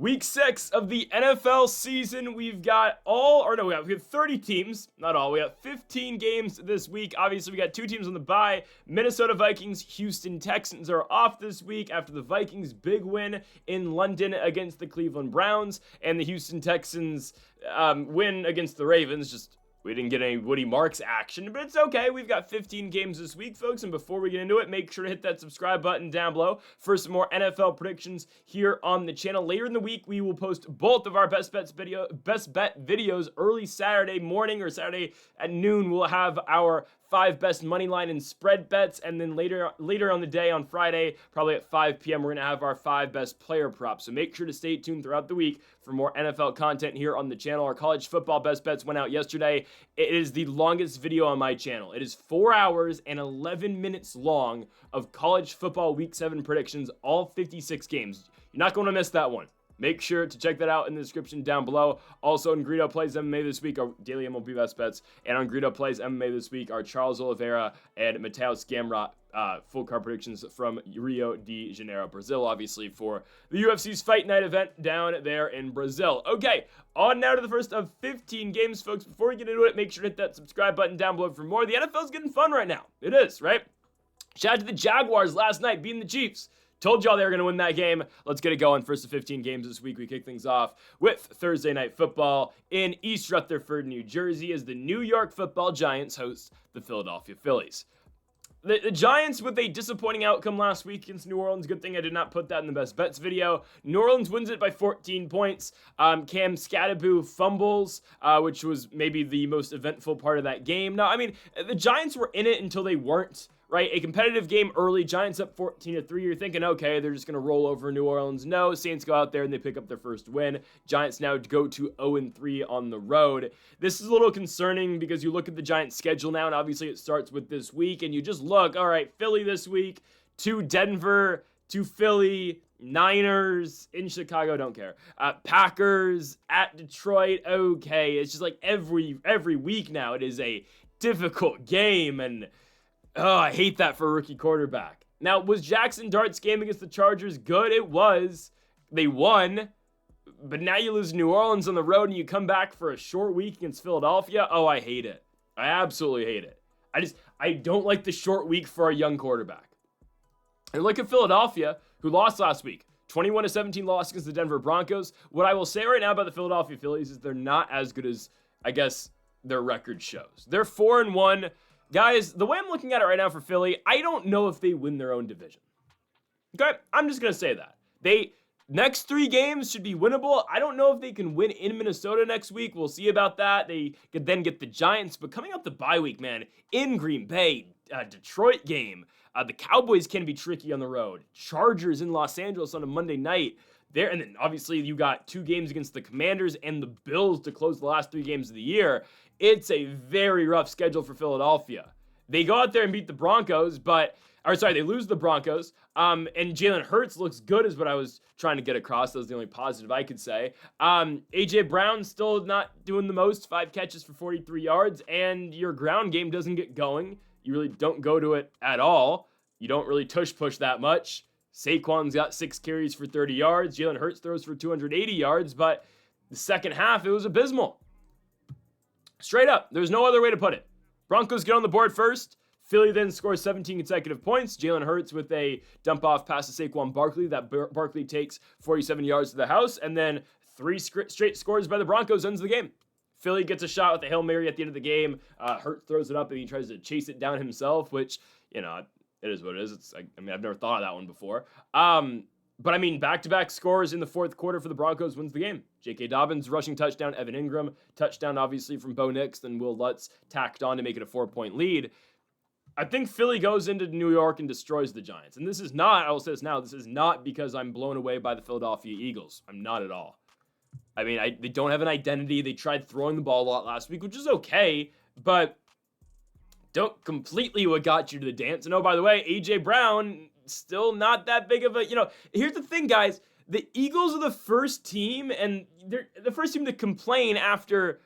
Week 6 of the NFL season. We have 30 teams, not all. We got 15 games this week. Obviously, we got 2 teams on the bye. Minnesota Vikings, Houston Texans are off this week after the Vikings' big win in London against the Cleveland Browns, and the Houston Texans win against the Ravens. We didn't get any Woody Marks action, but it's okay. We've got 15 games this week, folks, and before we get into it, make sure to hit that subscribe button down below for some more NFL predictions here on the channel. Later in the week, we will post both of our best bet videos early Saturday morning or Saturday at noon. We'll have our 5 best money line and spread bets, and then later on the day on Friday, probably at 5 p.m., we're going to have our 5 best player props. So make sure to stay tuned throughout the week for more NFL content here on the channel. Our college football best bets went out yesterday. It is the longest video on my channel. It is 4 hours and 11 minutes long of college football week 7 predictions, all 56 games. You're not going to miss that one. Make sure to check that out in the description down below. Also, on Greedo Plays MMA this week, our daily MLB best bets. And on Greedo Plays MMA this week, our Charles Oliveira and Mateus Gamrot full card predictions from Rio de Janeiro, Brazil, obviously, for the UFC's Fight Night event down there in Brazil. Okay, on now to the first of 15 games, folks. Before we get into it, make sure to hit that subscribe button down below for more. The NFL's getting fun right now. It is, right? Shout out to the Jaguars last night beating the Chiefs. Told y'all they were going to win that game. Let's get it going. First of 15 games this week. We kick things off with Thursday Night Football in East Rutherford, New Jersey, as the New York Football Giants host the Philadelphia Phillies. The Giants with a disappointing outcome last week against New Orleans. Good thing I did not put that in the best bets video. New Orleans wins it by 14 points. Cam Scatterboo fumbles, which was maybe the most eventful part of that game. No, I mean, the Giants were in it until they weren't. Right, a competitive game early, Giants up 14-3. You're thinking, okay, they're just going to roll over New Orleans. No, Saints go out there and they pick up their first win. Giants now go to 0-3 on the road. This is a little concerning because you look at the Giants' schedule now, and obviously it starts with this week, and you just look, all right, Philly this week, to Denver, to Philly, Niners, in Chicago, don't care. Packers, at Detroit, okay. It's just like every week now, it is a difficult game, and oh, I hate that for a rookie quarterback. Now, was Jackson Dart's game against the Chargers good? It was. They won. But now you lose New Orleans on the road and you come back for a short week against Philadelphia. Oh, I hate it. I absolutely hate it. I don't like the short week for a young quarterback. And look at Philadelphia, who lost last week. 21-17 loss against the Denver Broncos. What I will say right now about the Philadelphia Phillies is they're not as good as, I guess, their record shows. They're 4-1. Guys, the way I'm looking at it right now for Philly, I don't know if they win their own division. Okay, I'm just going to say that. Next 3 games should be winnable. I don't know if they can win in Minnesota next week. We'll see about that. They could then get the Giants. But coming out the bye week, man, in Green Bay, Detroit game, the Cowboys can be tricky on the road. Chargers in Los Angeles on a Monday night. There, and then obviously you got 2 games against the Commanders and the Bills to close the last 3 games of the year. It's a very rough schedule for Philadelphia. They go out there and beat the Broncos, they lose the Broncos. And Jalen Hurts looks good is what I was trying to get across. That was the only positive I could say. A.J. Brown still not doing the most, 5 catches for 43 yards, and your ground game doesn't get going. You really don't go to it at all. You don't really tush-push that much. Saquon's got 6 carries for 30 yards. Jalen Hurts throws for 280 yards, but the second half, it was abysmal. Straight up, there's no other way to put it. Broncos get on the board first. Philly then scores 17 consecutive points. Jalen Hurts with a dump-off pass to Saquon Barkley. That Barkley takes 47 yards to the house, and then 3 straight scores by the Broncos ends the game. Philly gets a shot with a Hail Mary at the end of the game. Hurts throws it up, and he tries to chase it down himself, which, it is what it is. I've never thought of that one before. But back-to-back scores in the fourth quarter for the Broncos wins the game. J.K. Dobbins rushing touchdown, Evan Ingram touchdown, obviously, from Bo Nix, then Will Lutz tacked on to make it a 4-point lead. I think Philly goes into New York and destroys the Giants. And this is not, I will say this now, this is not because I'm blown away by the Philadelphia Eagles. I'm not at all. They don't have an identity. They tried throwing the ball a lot last week, which is okay, but don't completely what got you to the dance. And oh, by the way, A.J. Brown, still not that big of a, here's the thing, guys. The Eagles are the first team, and they're the first team to complain after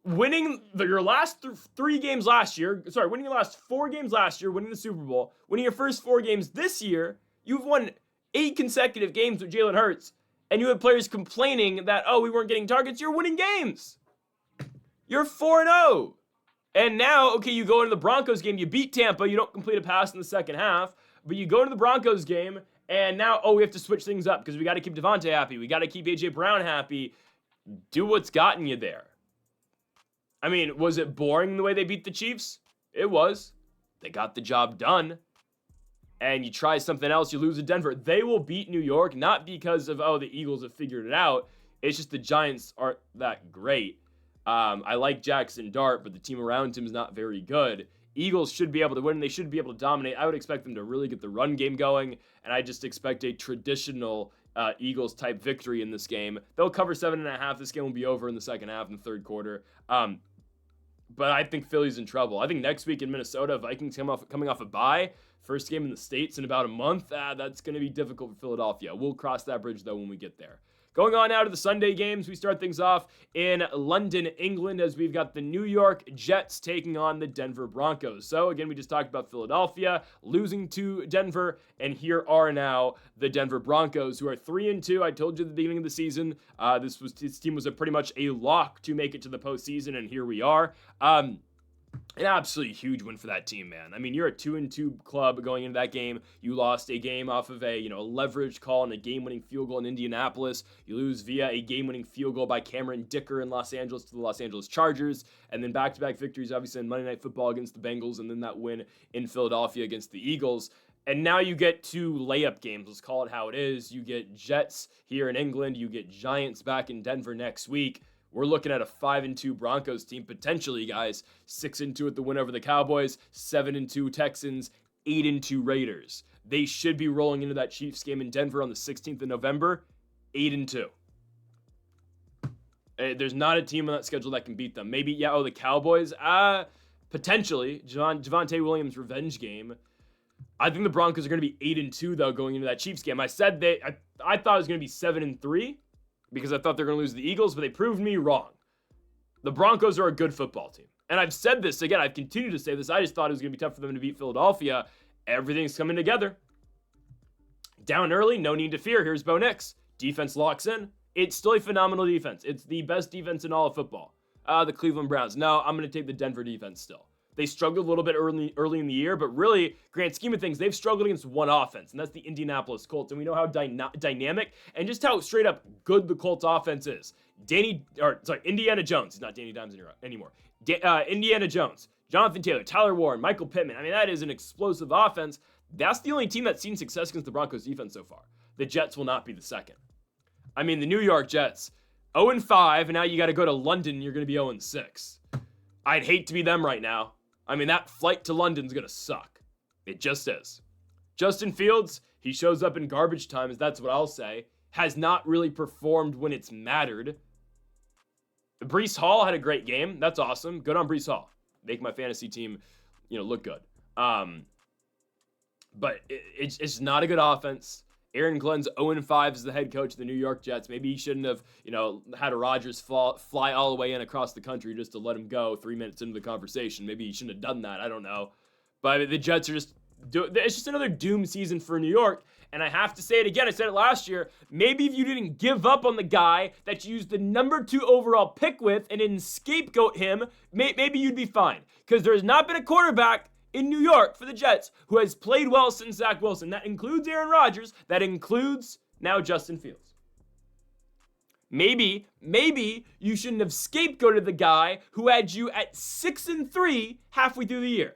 winning your last 3 games last year. Sorry, winning your last 4 games last year, winning the Super Bowl, winning your first 4 games this year. You've won 8 consecutive games with Jalen Hurts, and you had players complaining that, oh, we weren't getting targets. You're winning games. You're 4-0. And now, okay, you go into the Broncos game, you beat Tampa, you don't complete a pass in the second half, but you go into the Broncos game, and now, oh, we have to switch things up because we got to keep Devontae happy. We got to keep A.J. Brown happy. Do what's gotten you there. I mean, was it boring the way they beat the Chiefs? It was. They got the job done. And you try something else, you lose to Denver. They will beat New York, not because of, oh, the Eagles have figured it out. It's just the Giants aren't that great. I like Jackson Dart, but the team around him is not very good. Eagles should be able to win. They should be able to dominate. I would expect them to really get the run game going, and I just expect a traditional Eagles-type victory in this game. They'll cover 7.5. This game will be over in the second half in the third quarter. But I think Philly's in trouble. I think next week in Minnesota, Vikings coming off a bye. First game in the States in about a month. That's going to be difficult for Philadelphia. We'll cross that bridge, though, when we get there. Going on now to the Sunday games, we start things off in London, England, as we've got the New York Jets taking on the Denver Broncos. So, again, we just talked about Philadelphia losing to Denver, and here are now the Denver Broncos, who are 3-2. I told you at the beginning of the season, this team was pretty much a lock to make it to the postseason, and here we are. An absolutely huge win for that team, man. I mean, you're a 2-2 club going into that game. You lost a game off of a leverage call and a game-winning field goal in Indianapolis. You lose via a game-winning field goal by Cameron Dicker in Los Angeles to the Los Angeles Chargers. And then back-to-back victories, obviously, in Monday Night Football against the Bengals, and then that win in Philadelphia against the Eagles. And now you get two layup games. Let's call it how it is. You get Jets here in England. You get Giants back in Denver next week. We're looking at a 5-2 Broncos team, potentially, guys. 6-2 with the win over the Cowboys, 7-2 Texans, 8-2 Raiders. They should be rolling into that Chiefs game in Denver on the 16th of November, 8-2. There's not a team on that schedule that can beat them. Maybe, the Cowboys? Potentially. Javonte Williams' revenge game. I think the Broncos are going to be 8-2, though, going into that Chiefs game. I said I thought it was going to be 7-3. Because I thought they were going to lose to the Eagles, but they proved me wrong. The Broncos are a good football team. And I've said this, again, I've continued to say this. I just thought it was going to be tough for them to beat Philadelphia. Everything's coming together. Down early, no need to fear. Here's Bo Nix. Defense locks in. It's still a phenomenal defense. It's the best defense in all of football. The Cleveland Browns. No, I'm going to take the Denver defense still. They struggled a little bit early in the year, but really, grand scheme of things, they've struggled against one offense, and that's the Indianapolis Colts. And we know how dynamic and just how straight up good the Colts offense is. Indiana Jones. He's not Danny Dimes anymore. Indiana Jones, Jonathan Taylor, Tyler Warren, Michael Pittman. I mean, that is an explosive offense. That's the only team that's seen success against the Broncos defense so far. The Jets will not be the second. I mean, the New York Jets, 0-5, and now you got to go to London, and you're going to be 0-6. I'd hate to be them right now. I mean, that flight to London's going to suck. It just is. Justin Fields, he shows up in garbage times, that's what I'll say. Has not really performed when it's mattered. Breece Hall had a great game. That's awesome. Good on Breece Hall. Make my fantasy team, look good. But it's not a good offense. Aaron Glenn's 0-5 as the head coach of the New York Jets. Maybe he shouldn't have, had a Rodgers fly all the way in across the country just to let him go 3 minutes into the conversation. Maybe he shouldn't have done that. I don't know. But the Jets are it's just another doom season for New York. And I have to say it again. I said it last year. Maybe if you didn't give up on the guy that you used the number 2 overall pick with and didn't scapegoat him, maybe you'd be fine. Because there's not been a quarterback in New York for the Jets who has played well since Zach Wilson. That includes Aaron Rodgers. That includes now Justin Fields. Maybe you shouldn't have scapegoated the guy who had you at 6-3 halfway through the year.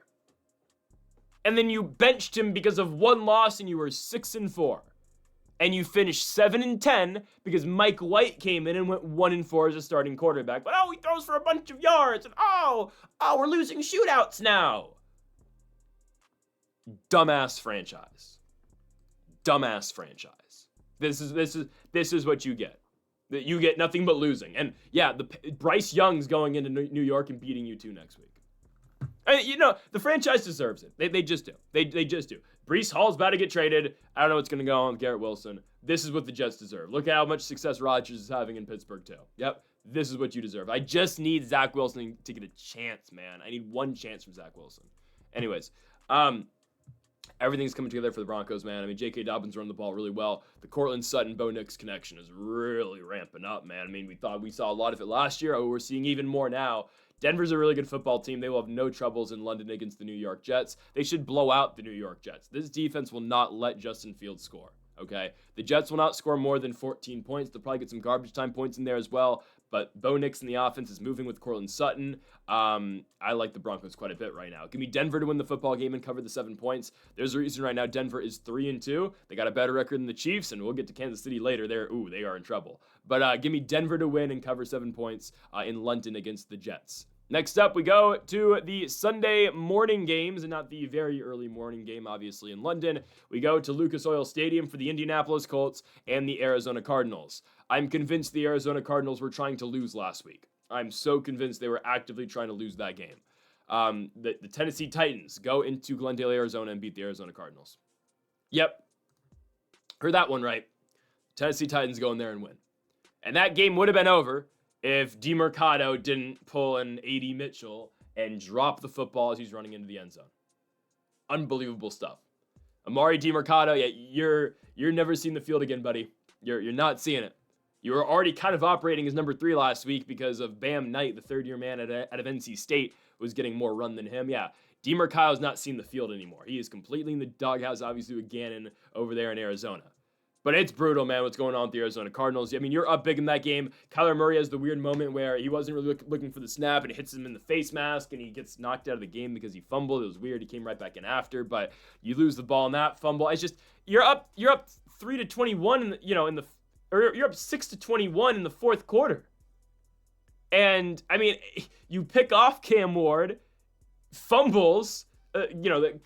And then you benched him because of one loss and you were 6-4. And you finished 7-10 because Mike White came in and went 1-4 as a starting quarterback. But he throws for a bunch of yards and we're losing shootouts now. Dumbass franchise. This is what you get. You get nothing but losing. And yeah, Bryce Young's going into New York and beating you two next week. The franchise deserves it. They just do. They just do. Breece Hall's about to get traded. I don't know what's going to go on with Garrett Wilson. This is what the Jets deserve. Look at how much success Rodgers is having in Pittsburgh too. Yep. This is what you deserve. I just need Zach Wilson to get a chance, man. I need one chance from Zach Wilson. Anyways, everything's coming together for the Broncos, man. I mean, J.K. Dobbins run the ball really well. The Cortland Sutton, Bo Nix connection is really ramping up, man. I mean, we thought we saw a lot of it last year. Oh, we're seeing even more now. Denver's a really good football team. They will have no troubles in London against the New York Jets. They should blow out the New York Jets. This defense will not let Justin Fields score, okay? The Jets will not score more than 14 points. They'll probably get some garbage time points in there as well. But Bo Nix in the offense is moving with Cortland Sutton. I like the Broncos quite a bit right now. Give me Denver to win the football game and cover the 7 points. There's a reason right now Denver is 3-2. They got a better record than the Chiefs, and we'll get to Kansas City later. They are in trouble. But give me Denver to win and cover 7 points in London against the Jets. Next up, we go to the Sunday morning games, and not the very early morning game, obviously, in London. We go to Lucas Oil Stadium for the Indianapolis Colts and the Arizona Cardinals. I'm convinced the Arizona Cardinals were trying to lose last week. I'm so convinced they were actively trying to lose that game. The Tennessee Titans go into Glendale, Arizona, and beat the Arizona Cardinals. Yep. Heard that one right. Tennessee Titans go in there and win. And that game would have been over if DeMercado didn't pull an A.D. Mitchell and drop the football as he's running into the end zone. Unbelievable stuff. Amari DeMercado, yeah, you're never seeing the field again, buddy. You're not seeing it. You were already kind of operating as number 3 last week because of Bam Knight, the third-year man out of NC State, was getting more run than him. Yeah, DeMercado's not seeing the field anymore. He is completely in the doghouse, obviously, with Gannon over there in Arizona. But it's brutal, man, what's going on with the Arizona Cardinals. I mean, you're up big in that game. Kyler Murray has the weird moment where he wasn't really looking for the snap, and it hits him in the face mask, and he gets knocked out of the game because he fumbled. It was weird. He came right back in after, but you lose the ball in that fumble. It's just you're up 3-21 you're up 6-21 in the fourth quarter. And I mean, you pick off Cam Ward, fumbles, the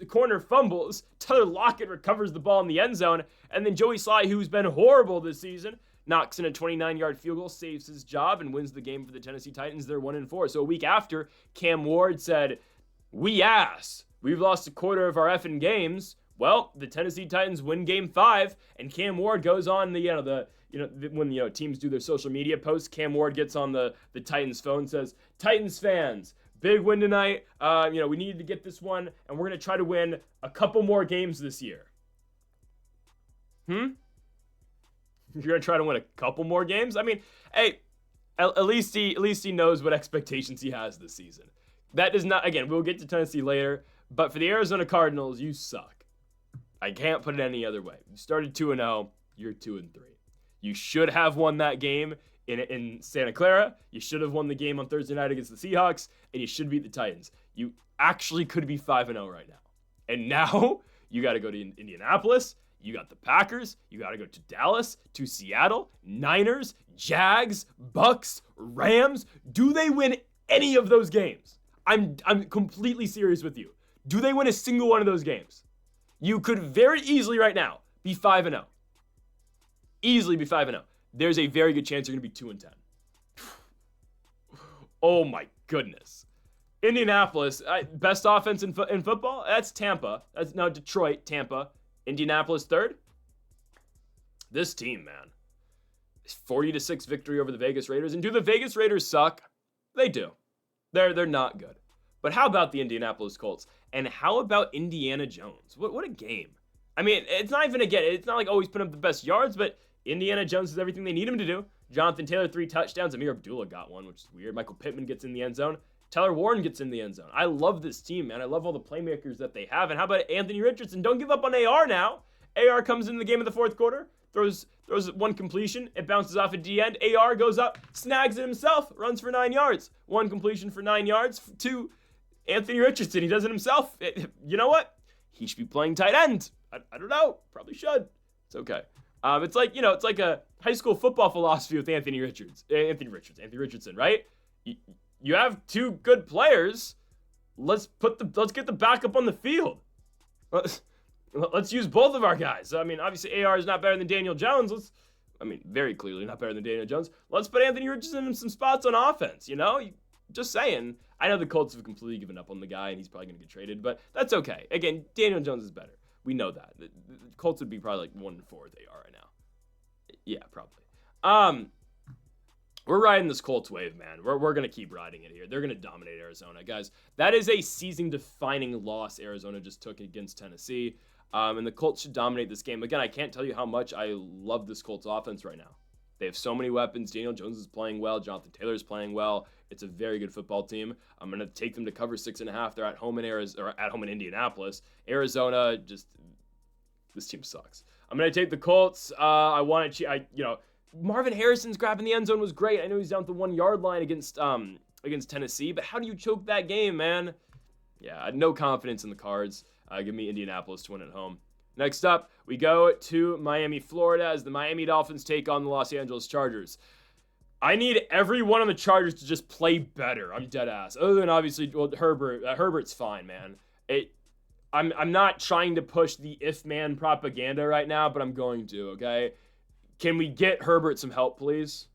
corner fumbles, Tyler Lockett recovers the ball in the end zone, and then Joey Sly, who's been horrible this season, knocks in a 29-yard field goal, saves his job, and wins the game for the Tennessee Titans. They're 1-4. So a week after, Cam Ward said, "We ass. We've lost a quarter of our effing games." Well, the Tennessee Titans win Game 5, and Cam Ward goes on when teams do their social media posts, Cam Ward gets on the Titans phone, says, "Titans fans, big win tonight. We needed to get this one, and we're going to try to win a couple more games this year." You're going to try to win a couple more games? I mean, hey, at least he knows what expectations he has this season. That does not, again, we'll get to Tennessee later, but for the Arizona Cardinals, you suck. I can't put it any other way. You started 2-0, you're 2-3. You should have won that game in Santa Clara. You should have won the game on Thursday night against the Seahawks, and you should beat the Titans. You actually could be 5-0 right now. And now you got to go to Indianapolis. You got the Packers. You got to go to Dallas, to Seattle, Niners, Jags, Bucks, Rams. Do they win any of those games? I'm completely serious with you. Do they win a single one of those games? You could very easily right now be 5-0. Easily be 5-0. There's a very good chance you're going to be 2-10. Oh my goodness. Indianapolis, best offense in football? That's Tampa. That's no Detroit, Tampa. Indianapolis third? This team, man. 40-6 victory over the Vegas Raiders. And do the Vegas Raiders suck? They do. They're not good. But how about the Indianapolis Colts? And how about Indiana Jones? What a game. I mean, it's not like always putting up the best yards, but Indiana Jones does everything they need him to do. Jonathan Taylor, 3 touchdowns. Amir Abdullah got one, which is weird. Michael Pittman gets in the end zone. Tyler Warren gets in the end zone. I love this team, man. I love all the playmakers that they have. And how about Anthony Richardson? Don't give up on AR now. AR comes into the game in the fourth quarter, throws one completion. It bounces off at D end. AR goes up, snags it himself, runs for 9 yards. 1 completion for 9 yards to Anthony Richardson. He does it himself. You know what? He should be playing tight end. I don't know. Probably should. It's okay. It's like a high school football philosophy with Anthony Richardson, right? You have 2 good players. Let's get the backup on the field. Let's use both of our guys. I mean, obviously AR is not better than Daniel Jones. Very clearly not better than Daniel Jones. Let's put Anthony Richardson in some spots on offense, Just saying. I know the Colts have completely given up on the guy, and he's probably going to get traded, but that's okay. Again, Daniel Jones is better. We know that. The Colts would be probably like 1-4 they are right now. Yeah, probably. We're riding this Colts wave, man. We're going to keep riding it here. They're going to dominate Arizona. Guys, that is a season-defining loss Arizona just took against Tennessee. And the Colts should dominate this game. Again, I can't tell you how much I love this Colts offense right now. They have so many weapons. Daniel Jones is playing well. Jonathan Taylor is playing well. It's a very good football team. I'm going to take them to cover 6.5. They're at home in Indianapolis. Arizona, this team sucks. I'm going to take the Colts. I want to, Marvin Harrison's grab in the end zone was great. I know he's down at the 1 yard line against Tennessee, but how do you choke that game, man? Yeah, I had no confidence in the Cards. Give me Indianapolis to win at home. Next up, we go to Miami, Florida, as the Miami Dolphins take on the Los Angeles Chargers. I need everyone on the Chargers to just play better. I'm dead ass. Other than obviously, Herbert. Herbert's fine, man. I'm not trying to push the if man propaganda right now, but I'm going to. Okay. Can we get Herbert some help, please?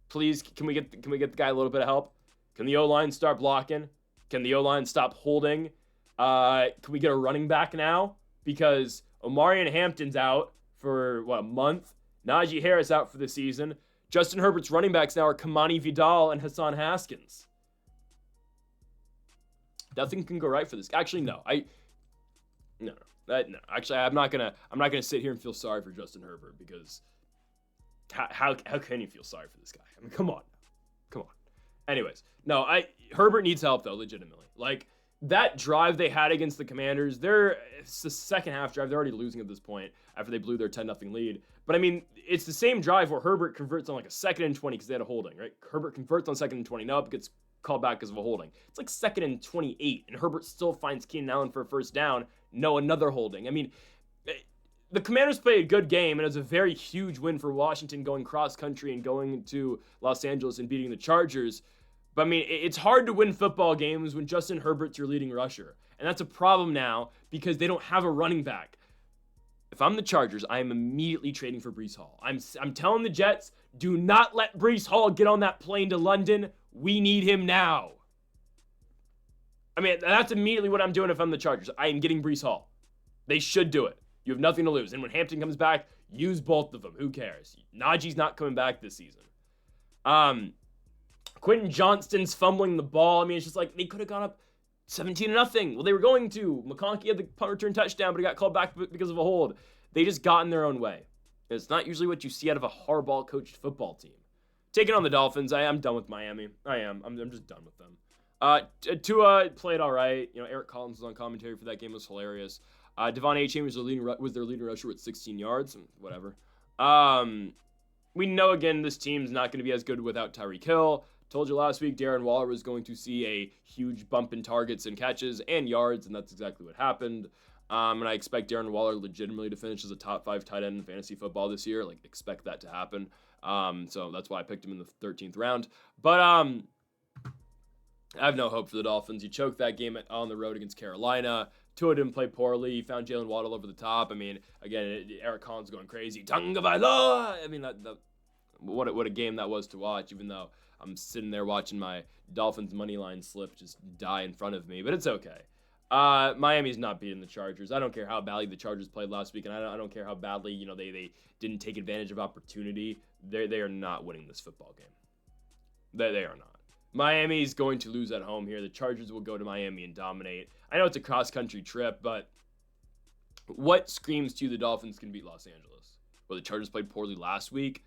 Please, can we get the guy a little bit of help? Can the O-line start blocking? Can the O-line stop holding? Can we get a running back now? Because Omarion Hampton's out for, a month? Najee Harris out for the season. Justin Herbert's running backs now are Kamani Vidal and Hassan Haskins. Nothing can go right for this. Actually, no. No. Actually, I'm not gonna sit here and feel sorry for Justin Herbert because how can you feel sorry for this guy? I mean, come on. Anyways, no, Herbert needs help though, legitimately. Like that drive they had against the Commanders, it's the second half drive. They're already losing at this point after they blew their 10-0 lead. But I mean, it's the same drive where Herbert converts on like a 2nd and 20 because they had a holding, right? Herbert converts on 2nd and 20. Nope, gets called back because of a holding. It's like 2nd and 28, and Herbert still finds Keenan Allen for a first down. No, another holding. I mean, the Commanders played a good game, and it was a very huge win for Washington going cross-country and going to Los Angeles and beating the Chargers. But, I mean, it's hard to win football games when Justin Herbert's your leading rusher. And that's a problem now because they don't have a running back. If I'm the Chargers, I am immediately trading for Breece Hall. I'm telling the Jets, do not let Breece Hall get on that plane to London. We need him now. I mean, that's immediately what I'm doing if I'm the Chargers. I am getting Breece Hall. They should do it. You have nothing to lose. And when Hampton comes back, use both of them. Who cares? Najee's not coming back this season. Quentin Johnston's fumbling the ball. I mean, it's just like they could have gone up 17-0. Well, they were going to. McConkey had the punt return touchdown, but he got called back because of a hold. They just got in their own way. And it's not usually what you see out of a Harbaugh-coached football team. Taking on the Dolphins, I'm done with Miami. I am. I'm just done with them. Tua played all right. Eric Collins was on commentary for that game. It was hilarious. Devon Achane was their leading rusher with 16 yards. Whatever. We know, again, this team's not going to be as good without Tyreek Hill. Told you last week Darren Waller was going to see a huge bump in targets and catches and yards, and that's exactly what happened. And I expect Darren Waller legitimately to finish as a top 5 tight end in fantasy football this year. Like, expect that to happen. So that's why I picked him in the 13th round. But I have no hope for the Dolphins. You choked that game on the road against Carolina. Tua didn't play poorly. He found Jalen Waddle over the top. I mean, again, Eric Collins going crazy. Tagovailoa. I mean, what a game that was to watch, even though I'm sitting there watching my Dolphins money line slip just die in front of me. But it's okay. Miami's not beating the Chargers. I don't care how badly the Chargers played last week, and I don't care how badly they didn't take advantage of opportunity. They are not winning this football game. They are not. Miami's going to lose at home here. The Chargers will go to Miami and dominate. I know it's a cross-country trip, but what screams to you the Dolphins can beat Los Angeles? Well, the Chargers played poorly last week.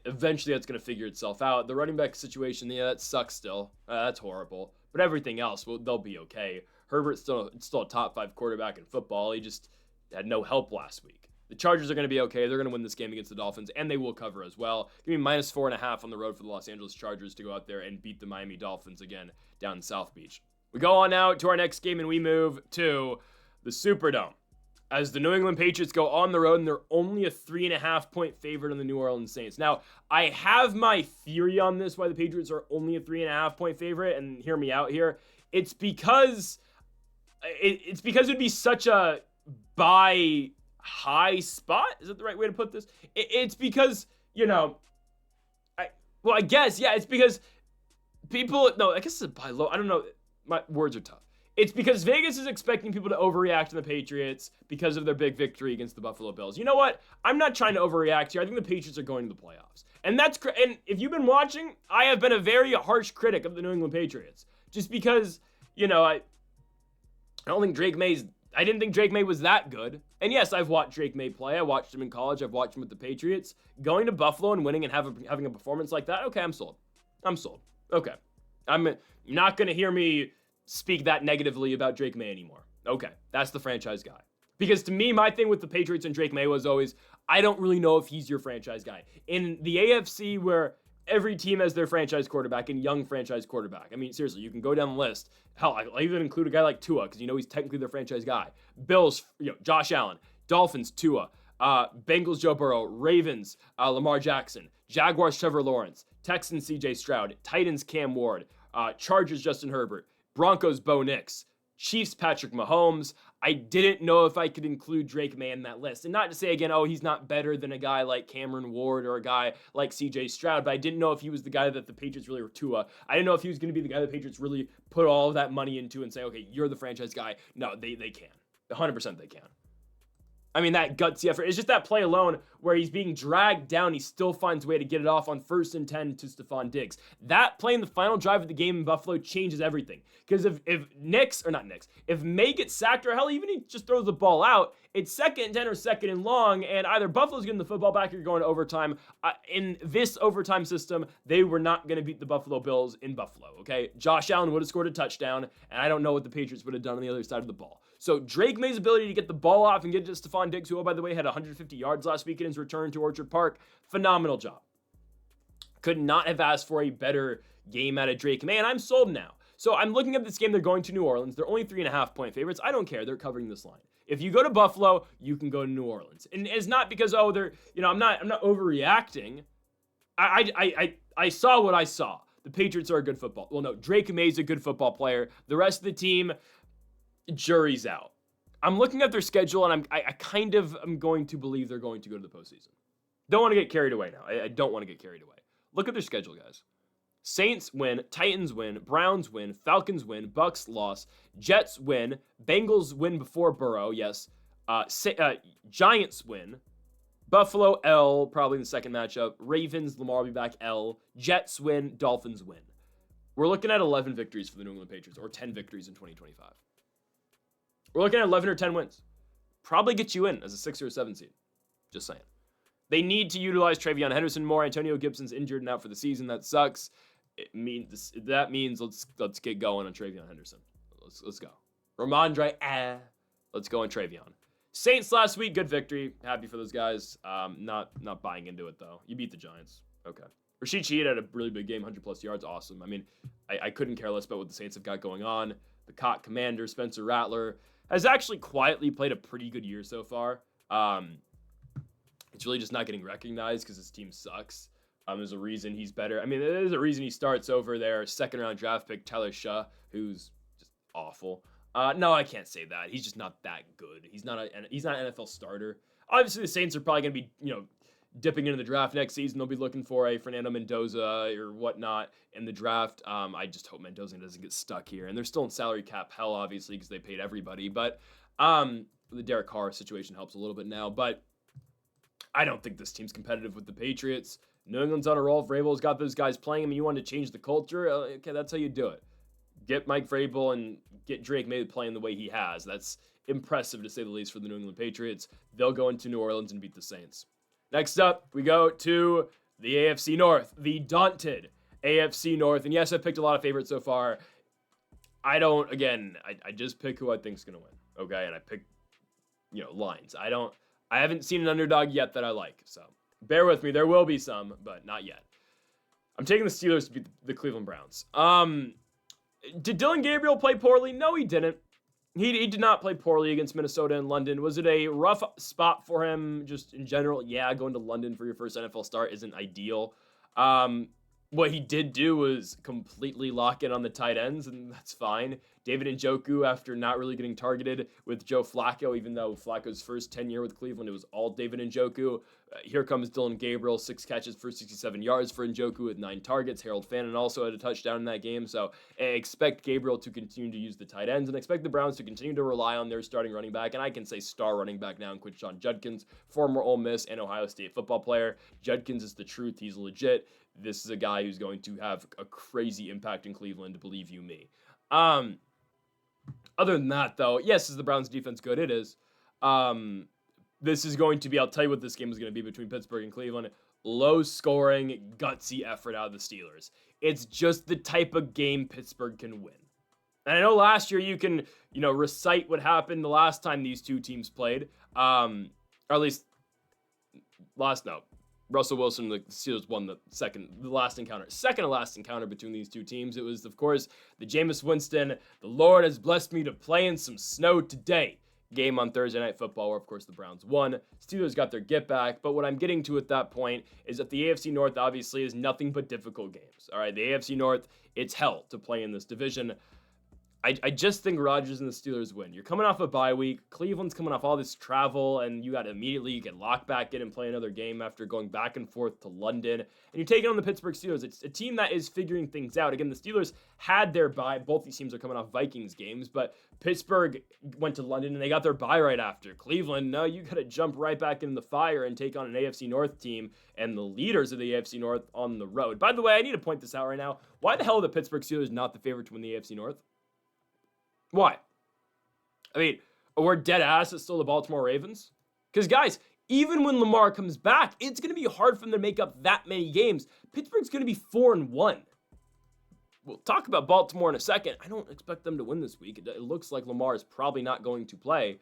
Eventually, that's going to figure itself out. The running back situation, that sucks still. That's horrible. But everything else, they'll be okay. Herbert's still a top 5 quarterback in football. He just had no help last week. The Chargers are going to be okay. They're going to win this game against the Dolphins, and they will cover as well. Give me -4.5 on the road for the Los Angeles Chargers to go out there and beat the Miami Dolphins again down in South Beach. We go on now to our next game, and we move to the Superdome. As the New England Patriots go on the road, and they're only a 3.5-point favorite on the New Orleans Saints. Now, I have my theory on this, why the Patriots are only a 3.5-point favorite, and hear me out here. It's because it'd be such a buy high spot. Is that the right way to put this? It's because, it's because I guess it's a buy low. I don't know. My words are tough. It's because Vegas is expecting people to overreact to the Patriots because of their big victory against the Buffalo Bills. You know what? I'm not trying to overreact here. I think the Patriots are going to the playoffs. And and if you've been watching, I have been a very harsh critic of the New England Patriots. Just because, I didn't think Drake May was that good. And yes, I've watched Drake May play. I watched him in college. I've watched him with the Patriots. Going to Buffalo and winning and having a performance like that, okay, I'm sold. Okay. I'm not going to hear me speak that negatively about Drake May anymore. Okay, that's the franchise guy. Because to me, my thing with the Patriots and Drake May was always, I don't really know if he's your franchise guy. In the AFC, where every team has their franchise quarterback and young franchise quarterback. I mean, seriously, you can go down the list. Hell, I even include a guy like Tua, because he's technically their franchise guy. Bills, Josh Allen. Dolphins, Tua. Bengals, Joe Burrow. Ravens, Lamar Jackson. Jaguars, Trevor Lawrence. Texans, CJ Stroud. Titans, Cam Ward. Chargers, Justin Herbert. Broncos, Bo Nix. Chiefs, Patrick Mahomes. I didn't know if I could include Drake May in that list. And not to say again, he's not better than a guy like Cameron Ward or a guy like CJ Stroud, but I didn't know if he was the guy that the Patriots really were Tua. I didn't know if he was going to be the guy the Patriots really put all of that money into and say, okay, you're the franchise guy. No, they can. 100% they can. I mean, that gutsy effort. It's just that play alone where he's being dragged down. He still finds a way to get it off on 1st and 10 to Stephon Diggs. That play in the final drive of the game in Buffalo changes everything. Because if May gets sacked, or hell, even he just throws the ball out, it's 2nd and 10 or 2nd and long, and either Buffalo's getting the football back or you're going to overtime. In this overtime system, they were not going to beat the Buffalo Bills in Buffalo, okay? Josh Allen would have scored a touchdown, and I don't know what the Patriots would have done on the other side of the ball. So Drake May's ability to get the ball off and get it to Stephon Diggs, who, by the way, had 150 yards last week in his return to Orchard Park, phenomenal job. Could not have asked for a better game out of Drake May, and I'm sold now. So I'm looking at this game. They're going to New Orleans. They're only 3.5-point favorites. I don't care. They're covering this line. If you go to Buffalo, you can go to New Orleans. And it's not because, they're, I'm not overreacting. I saw what I saw. The Patriots are a good football. Well, no, Drake May's a good football player. The rest of the team, jury's out. I'm looking at their schedule, and I kind of am going to believe they're going to go to the postseason. Don't want to get carried away now. I don't want to get carried away. Look at their schedule, guys. Saints win, Titans win, Browns win, Falcons win, Bucks loss, Jets win, Bengals win before Burrow, yes. Giants win, Buffalo L, probably in the second matchup, Ravens, Lamar will be back L, Jets win, Dolphins win. We're looking at 11 victories for the New England Patriots, or 10 victories in 2025. We're looking at 11 or 10 wins. Probably get you in as a 6 or a 7 seed. Just saying. They need to utilize Travion Henderson more. Antonio Gibson's injured and out for the season. That sucks. That means let's get going on Travion Henderson. Let's go. Ramondre, let's go on Travion. Saints last week, good victory. Happy for those guys. Not buying into it though. You beat the Giants. Okay. Rashid Shaheed had a really big game, 100+ yards. Awesome. I mean, I couldn't care less about what the Saints have got going on. The Cot Commander, Spencer Rattler, has actually quietly played a pretty good year so far. It's really just not getting recognized because his team sucks. There's a reason he's better. I mean, there's a reason he starts over their 2nd-round draft pick, Tyler Shaw, who's just awful. No, I can't say that. He's just not that good. He's not an NFL starter. Obviously, the Saints are probably going to be, dipping into the draft next season. They'll be looking for a Fernando Mendoza or whatnot in the draft. I just hope Mendoza doesn't get stuck here. And they're still in salary cap hell, obviously, because they paid everybody. But the Derek Carr situation helps a little bit now. But I don't think this team's competitive with the Patriots. New England's on a roll. Vrabel's got those guys playing. I mean, you want to change the culture? Okay, that's how you do it. Get Mike Vrabel and get Drake May playing the way he has. That's impressive, to say the least, for the New England Patriots. They'll go into New Orleans and beat the Saints. Next up, we go to the AFC North, the daunted AFC North. And yes, I picked a lot of favorites so far. I just pick who I think is going to win. Okay, and I pick, lines. I haven't seen an underdog yet that I like, so bear with me. There will be some, but not yet. I'm taking the Steelers to beat the Cleveland Browns. Did Dylan Gabriel play poorly? No, he didn't. He did not play poorly against Minnesota and London. Was it a rough spot for him just in general? Yeah, going to London for your first NFL start isn't ideal. What he did do was completely lock in on the tight ends, and that's fine. David Njoku, after not really getting targeted with Joe Flacco, even though Flacco's first tenure with Cleveland, it was all David Njoku. Here comes Dylan Gabriel, 6 catches for 67 yards for Njoku with 9 targets. Harold Fannin also had a touchdown in that game. So expect Gabriel to continue to use the tight ends and expect the Browns to continue to rely on their starting running back. And I can say star running back now in Quinshon Judkins, former Ole Miss and Ohio State football player. Judkins is the truth. He's legit. This is a guy who's going to have a crazy impact in Cleveland, believe you me. Other than that, though, yes, is the Browns defense good? It is. This is going to be, I'll tell you what this game is going to be between Pittsburgh and Cleveland. Low-scoring, gutsy effort out of the Steelers. It's just the type of game Pittsburgh can win. And I know last year you can, recite what happened the last time these two teams played. Or at least, Russell Wilson, the Steelers won second to last encounter between these two teams. It was, of course, the Jameis Winston, the Lord has blessed me to play in some snow today game on Thursday Night Football, where, of course, the Browns won. Steelers got their get back, but what I'm getting to at that point is that the AFC North obviously is nothing but difficult games. All right, the AFC North, it's hell to play in this division. I just think Rodgers and the Steelers win. You're coming off a bye week. Cleveland's coming off all this travel, and you get locked back in and play another game after going back and forth to London. And you're taking on the Pittsburgh Steelers. It's a team that is figuring things out. Again, the Steelers had their bye. Both these teams are coming off Vikings games, but Pittsburgh went to London, and they got their bye right after. Cleveland, no, you got to jump right back in the fire and take on an AFC North team and the leaders of the AFC North on the road. By the way, I need to point this out right now. Why the hell are the Pittsburgh Steelers not the favorite to win the AFC North? Why? I mean, we're dead ass. It's still the Baltimore Ravens. Because, guys, even when Lamar comes back, it's going to be hard for them to make up that many games. Pittsburgh's going to be 4-1. We'll talk about Baltimore in a second. I don't expect them to win this week. It looks like Lamar is probably not going to play.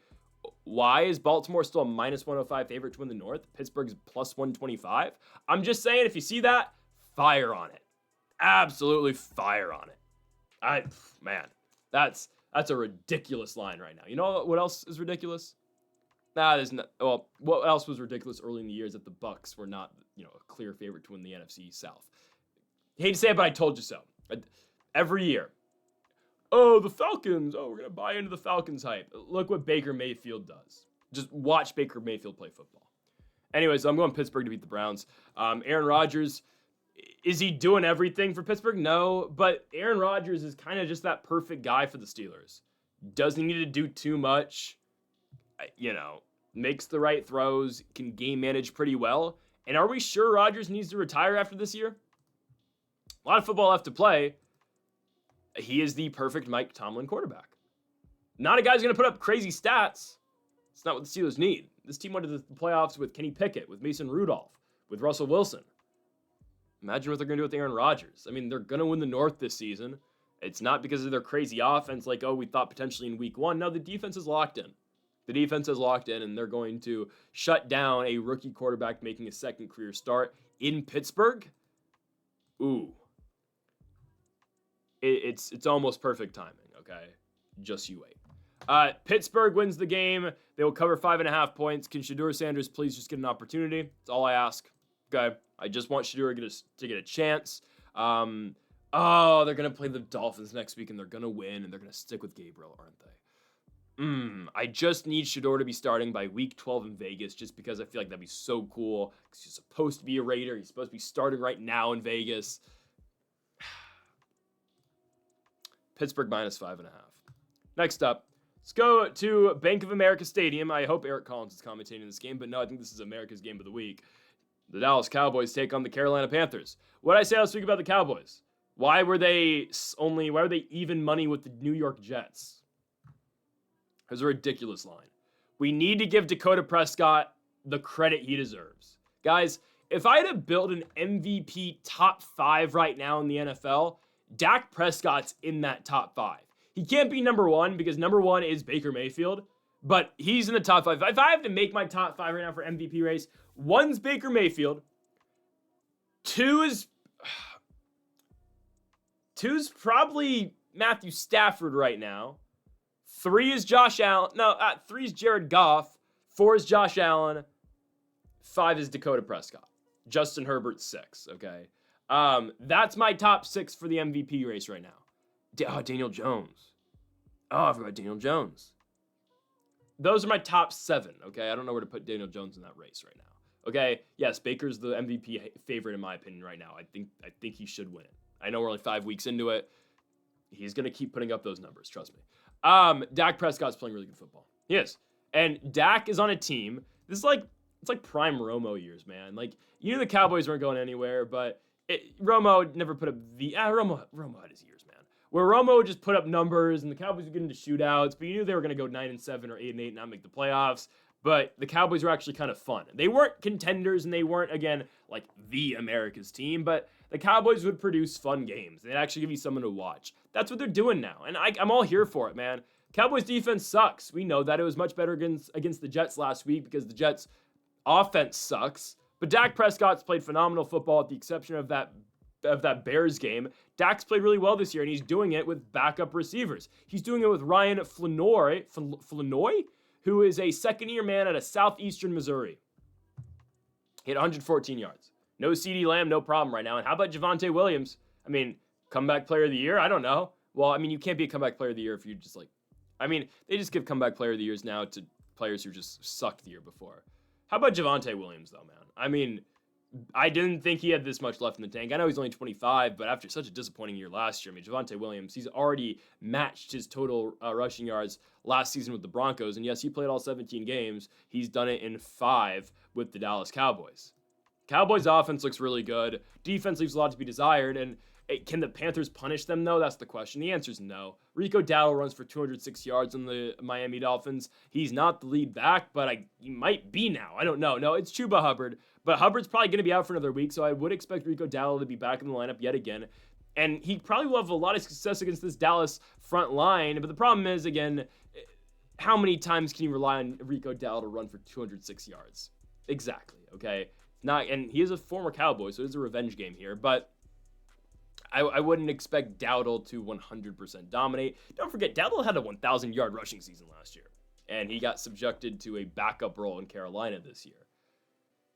Why is Baltimore still a minus 105 favorite to win the North? Pittsburgh's plus 125. I'm just saying, if you see that, fire on it. Absolutely fire on it. That's a ridiculous line right now. You know what else is ridiculous? What else was ridiculous early in the year is that the Bucs were not, a clear favorite to win the NFC South. Hate to say it, but I told you so. Every year. Oh, the Falcons. Oh, we're going to buy into the Falcons hype. Look what Baker Mayfield does. Just watch Baker Mayfield play football. Anyways, I'm going Pittsburgh to beat the Browns. Aaron Rodgers, is he doing everything for Pittsburgh? No, but Aaron Rodgers is kind of just that perfect guy for the Steelers. Doesn't need to do too much, makes the right throws, can game manage pretty well. And are we sure Rodgers needs to retire after this year? A lot of football left to play. He is the perfect Mike Tomlin quarterback. Not a guy who's going to put up crazy stats. It's not what the Steelers need. This team went to the playoffs with Kenny Pickett, with Mason Rudolph, with Russell Wilson. Imagine what they're going to do with Aaron Rodgers. I mean, they're going to win the North this season. It's not because of their crazy offense like, we thought potentially in week 1. No, the defense is locked in. The defense is locked in, and they're going to shut down a rookie quarterback making a second career start in Pittsburgh. Ooh. It's almost perfect timing, okay? Just you wait. Pittsburgh wins the game. They will cover 5.5 points. Can Shedeur Sanders please just get an opportunity? That's all I ask. Okay, I just want Shedeur to get a chance. They're going to play the Dolphins next week, and they're going to win, and they're going to stick with Gabriel, aren't they? I just need Shedeur to be starting by week 12 in Vegas, just because I feel like that'd be so cool. Because he's supposed to be a Raider. He's supposed to be starting right now in Vegas. Pittsburgh minus 5.5. Next up, let's go to Bank of America Stadium. I hope Eric Collins is commentating this game, but no, I think this is America's game of the week. The Dallas Cowboys take on the Carolina Panthers. What did I say last week about the Cowboys? Why were they even money with the New York Jets? It was a ridiculous line. We need to give Dakota Prescott the credit he deserves. Guys, if I had to build an MVP top 5 right now in the NFL, Dak Prescott's in that top 5. He can't be number 1 because number 1 is Baker Mayfield, but he's in the top 5. If I have to make my top 5 right now for MVP race, 1's Baker Mayfield, 2's probably Matthew Stafford right now, 3 is Josh Allen. No, 3 is Jared Goff, 4 is Josh Allen, 5 is Dakota Prescott. Justin Herbert's 6, okay? That's my top 6 for the MVP race right now. Daniel Jones. I forgot Daniel Jones. Those are my top 7, okay? I don't know where to put Daniel Jones in that race right now. Okay, yes, Baker's the MVP favorite in my opinion right now. I think he should win it. I know we're only 5 weeks into it. He's gonna keep putting up those numbers, trust me. Dak Prescott's playing really good football. He is, and Dak is on a team. This is like it's like prime Romo years, man. Like you knew the Cowboys weren't going anywhere, but Romo never put up the Romo had his years, man. Where Romo would just put up numbers and the Cowboys would get into shootouts, but you knew they were gonna go 9-7 or 8-8 and not make the playoffs. But the Cowboys were actually kind of fun. They weren't contenders, and they weren't, again, like the America's team, but the Cowboys would produce fun games. They'd actually give you someone to watch. That's what they're doing now, and I'm all here for it, man. Cowboys defense sucks. We know that. It was much better against the Jets last week because the Jets offense sucks. But Dak Prescott's played phenomenal football at the exception of that Bears game. Dak's played really well this year, and he's doing it with backup receivers. He's doing it with Ryan Flanoy, who is a second-year man out of southeastern Missouri. He had 114 yards. No CeeDee Lamb, no problem right now. And how about Javonte Williams? I mean, comeback player of the year? I don't know. Well, I mean, you can't be a comeback player of the year if you just they just give comeback player of the years now to players who just sucked the year before. How about Javonte Williams, though, man? I mean, I didn't think he had this much left in the tank. I know he's only 25, but after such a disappointing year last year, I mean, Javonte Williams, he's already matched his total rushing yards last season with the Broncos. And yes, he played all 17 games. He's done it in 5 with the Dallas Cowboys. Cowboys offense looks really good. Defense leaves a lot to be desired. And can the Panthers punish them, though? That's the question. The answer is no. Rico Dowdle runs for 206 yards on the Miami Dolphins. He's not the lead back, but he might be now. I don't know. No, it's Chuba Hubbard. But Hubbard's probably going to be out for another week, so I would expect Rico Dowdle to be back in the lineup yet again. And he probably will have a lot of success against this Dallas front line. But the problem is, again, how many times can you rely on Rico Dowdle to run for 206 yards? Exactly, okay? And he is a former Cowboy, so it's a revenge game here. But I wouldn't expect Dowdle to 100% dominate. Don't forget, Dowdle had a 1,000-yard rushing season last year. And he got subjected to a backup role in Carolina this year.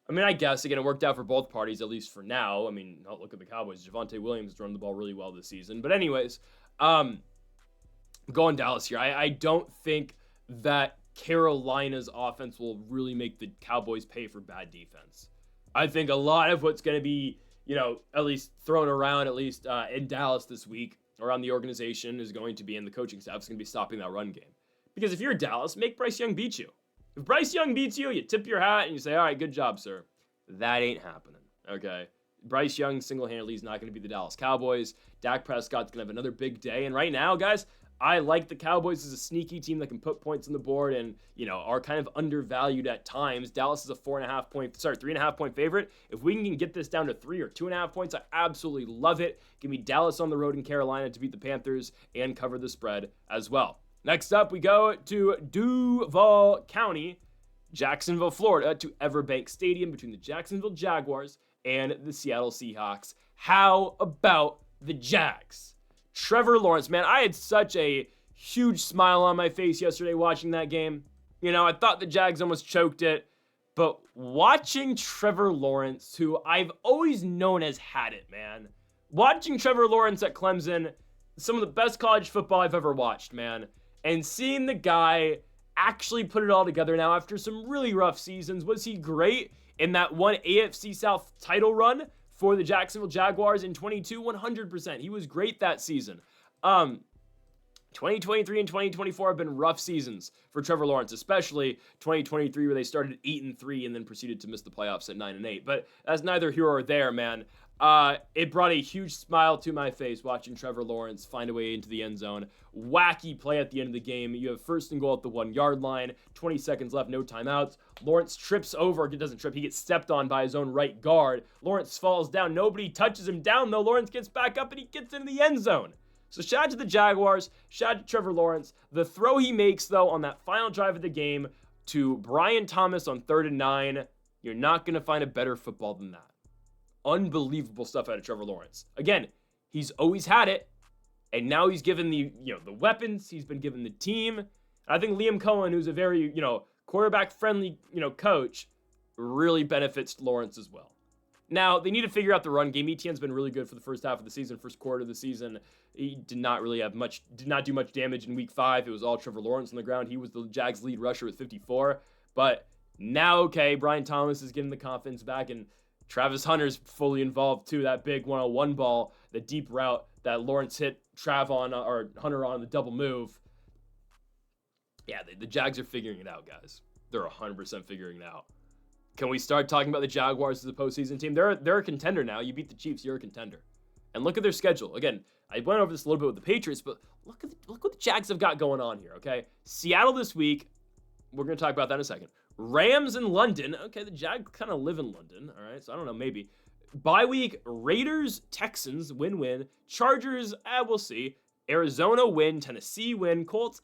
I mean, I guess, again, it worked out for both parties, at least for now. I mean, look at the Cowboys. Javonte Williams has run the ball really well this season. But anyways, going Dallas here. I don't think that Carolina's offense will really make the Cowboys pay for bad defense. I think a lot of what's going to be, at least thrown around, at least in Dallas this week, around the organization is going to be, and the coaching staff is going to be stopping that run game. Because if you're Dallas, make Bryce Young beat you. If Bryce Young beats you, you tip your hat and you say, all right, good job, sir. That ain't happening, okay? Bryce Young single-handedly is not going to be the Dallas Cowboys. Dak Prescott's going to have another big day. And right now, guys, I like the Cowboys as a sneaky team that can put points on the board and, are kind of undervalued at times. Dallas is a 3.5 point favorite. If we can get this down to 3 or 2.5 points, I absolutely love it. Give me Dallas on the road in Carolina to beat the Panthers and cover the spread as well. Next up, we go to Duval County, Jacksonville, Florida, to Everbank Stadium between the Jacksonville Jaguars and the Seattle Seahawks. How about the Jags? Trevor Lawrence, man, I had such a huge smile on my face yesterday watching that game. I thought the Jags almost choked it, but watching Trevor Lawrence, who I've always known as had it, man. Watching Trevor Lawrence at Clemson, some of the best college football I've ever watched, man. And seeing the guy actually put it all together now after some really rough seasons. Was he great in that one AFC South title run for the Jacksonville Jaguars in 22? 100%. He was great that season. 2023 and 2024 have been rough seasons for Trevor Lawrence, especially 2023 where they started 8-3 and then proceeded to miss the playoffs at 9-8. But that's neither here or there, man. It brought a huge smile to my face watching Trevor Lawrence find a way into the end zone. Wacky play at the end of the game. You have first and goal at the 1-yard line. 20 seconds left, no timeouts. Lawrence trips over. He doesn't trip. He gets stepped on by his own right guard. Lawrence falls down. Nobody touches him down, though. Lawrence gets back up and he gets into the end zone. So shout out to the Jaguars. Shout out to Trevor Lawrence. The throw he makes, though, on that final drive of the game to Brian Thomas on 3rd and 9, you're not going to find a better football than that. Unbelievable stuff out of Trevor Lawrence. Again, he's always had it, and now he's given the weapons. He's been given the team. I think Liam Cohen, who's a very quarterback-friendly coach, really benefits Lawrence as well. Now, they need to figure out the run game. Etienne's been really good for the first half of the season, first quarter of the season. He did not do much damage in week 5. It was all Trevor Lawrence on the ground. He was the Jags' lead rusher with 54. But Now, okay, Brian Thomas is getting the confidence back, and Travis Hunter's fully involved too. That big 101 ball, the deep route that Lawrence hit Trav on, or Hunter on the double move. Yeah, the Jags are figuring it out, guys. They're 100% figuring it out. Can we start talking about the Jaguars as a postseason team? They're a contender now. You beat the Chiefs, you're a contender. And look at their schedule. Again, I went over this a little bit with the Patriots, but look what the Jags have got going on here, okay? Seattle this week. We're going to talk about that in a second. Rams in London. Okay, the Jags kind of live in London, all right? So I don't know, maybe. Bye week, Raiders, Texans, win-win. Chargers, we'll see. Arizona win, Tennessee win, Colts,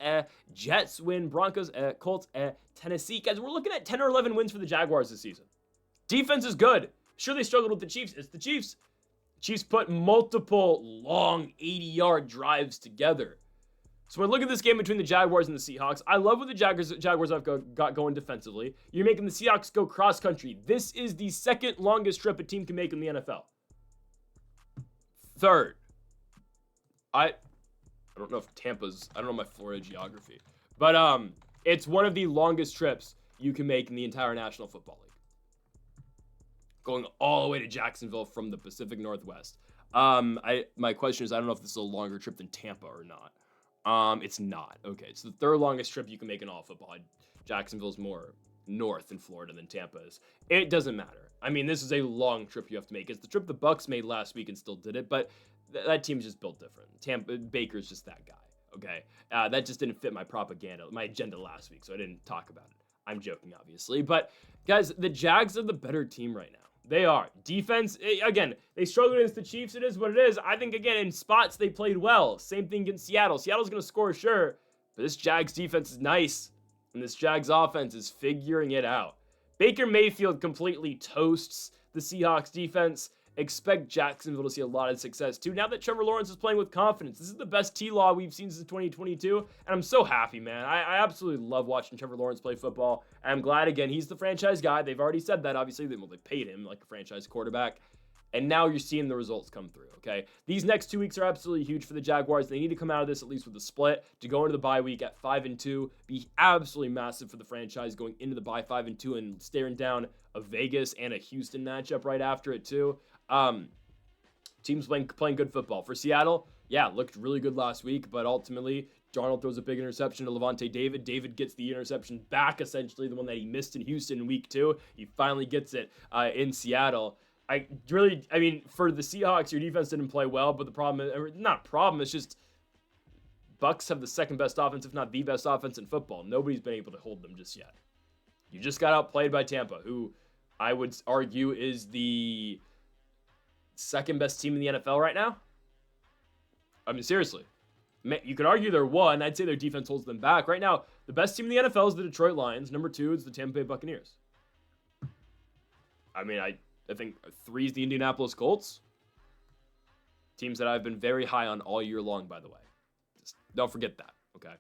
Jets win, Broncos, Colts, Tennessee. Guys, we're looking at 10 or 11 wins for the Jaguars this season. Defense is good. Sure, they struggled with the Chiefs. It's the Chiefs. Chiefs put multiple long 80-yard drives together. So when I look at this game between the Jaguars and the Seahawks, I love what the Jaguars have got going defensively. You're making the Seahawks go cross-country. This is the second longest trip a team can make in the NFL. Third. I don't know if Tampa's, I don't know my Florida geography, but it's one of the longest trips you can make in the entire National Football League. Going all the way to Jacksonville from the Pacific Northwest. My question is, I don't know if this is a longer trip than Tampa or not. It's not. Okay, it's the third longest trip you can make in all football. Jacksonville's more north in Florida than Tampa is. It doesn't matter. I mean, this is a long trip you have to make. It's the trip the Bucs made last week and still did it, but that team's just built different. Baker's just that guy, okay? That just didn't fit my agenda last week, so I didn't talk about it. I'm joking, obviously. But, guys, the Jags are the better team right now. They are. Defense, again, they struggled against the Chiefs. It is what it is. I think, again, in spots, they played well. Same thing against Seattle. Seattle's going to score, sure, but this Jags defense is nice, and this Jags offense is figuring it out. Baker Mayfield completely toasts the Seahawks defense. Expect Jacksonville to see a lot of success, too. Now that Trevor Lawrence is playing with confidence, this is the best T-Law we've seen since 2022, and I'm so happy, man. I absolutely love watching Trevor Lawrence play football, and I'm glad, again, he's the franchise guy. They've already said that, obviously. They paid him like a franchise quarterback, and now you're seeing the results come through, okay? These next 2 weeks are absolutely huge for the Jaguars. They need to come out of this at least with a split to go into the bye week at 5-2, be absolutely massive for the franchise going into the bye 5-2 and staring down a Vegas and a Houston matchup right after it, too. Teams playing good football. For Seattle, yeah, looked really good last week, but ultimately, Darnold throws a big interception to Levante David. David gets the interception back, essentially, the one that he missed in Houston in week 2. He finally gets it in Seattle. I mean, for the Seahawks, your defense didn't play well, but the problem, it's just Bucs have the second best offense, if not the best offense in football. Nobody's been able to hold them just yet. You just got outplayed by Tampa, who I would argue is the second best team in the NFL right now. I mean, seriously. You could argue they're one. I'd say their defense holds them back. Right now, the best team in the NFL is the Detroit Lions. Number 2 is the Tampa Bay Buccaneers. I mean, I think 3 is the Indianapolis Colts. Teams that I've been very high on all year long, by the way. Just don't forget that, okay?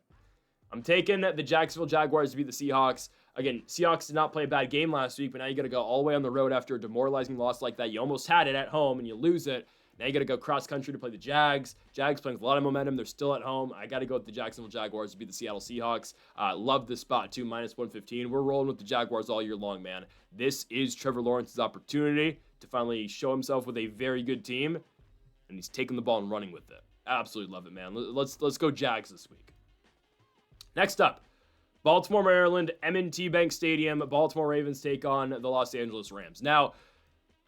I'm taking the Jacksonville Jaguars to beat the Seahawks. Again, Seahawks did not play a bad game last week, but now you got to go all the way on the road after a demoralizing loss like that. You almost had it at home, and you lose it. Now you got to go cross-country to play the Jags. Jags playing with a lot of momentum. They're still at home. I got to go with the Jacksonville Jaguars to beat the Seattle Seahawks. Love this spot, too, -115. We're rolling with the Jaguars all year long, man. This is Trevor Lawrence's opportunity to finally show himself with a very good team, and he's taking the ball and running with it. Absolutely love it, man. Let's go Jags this week. Next up, Baltimore, Maryland, M&T Bank Stadium. Baltimore Ravens take on the Los Angeles Rams. Now,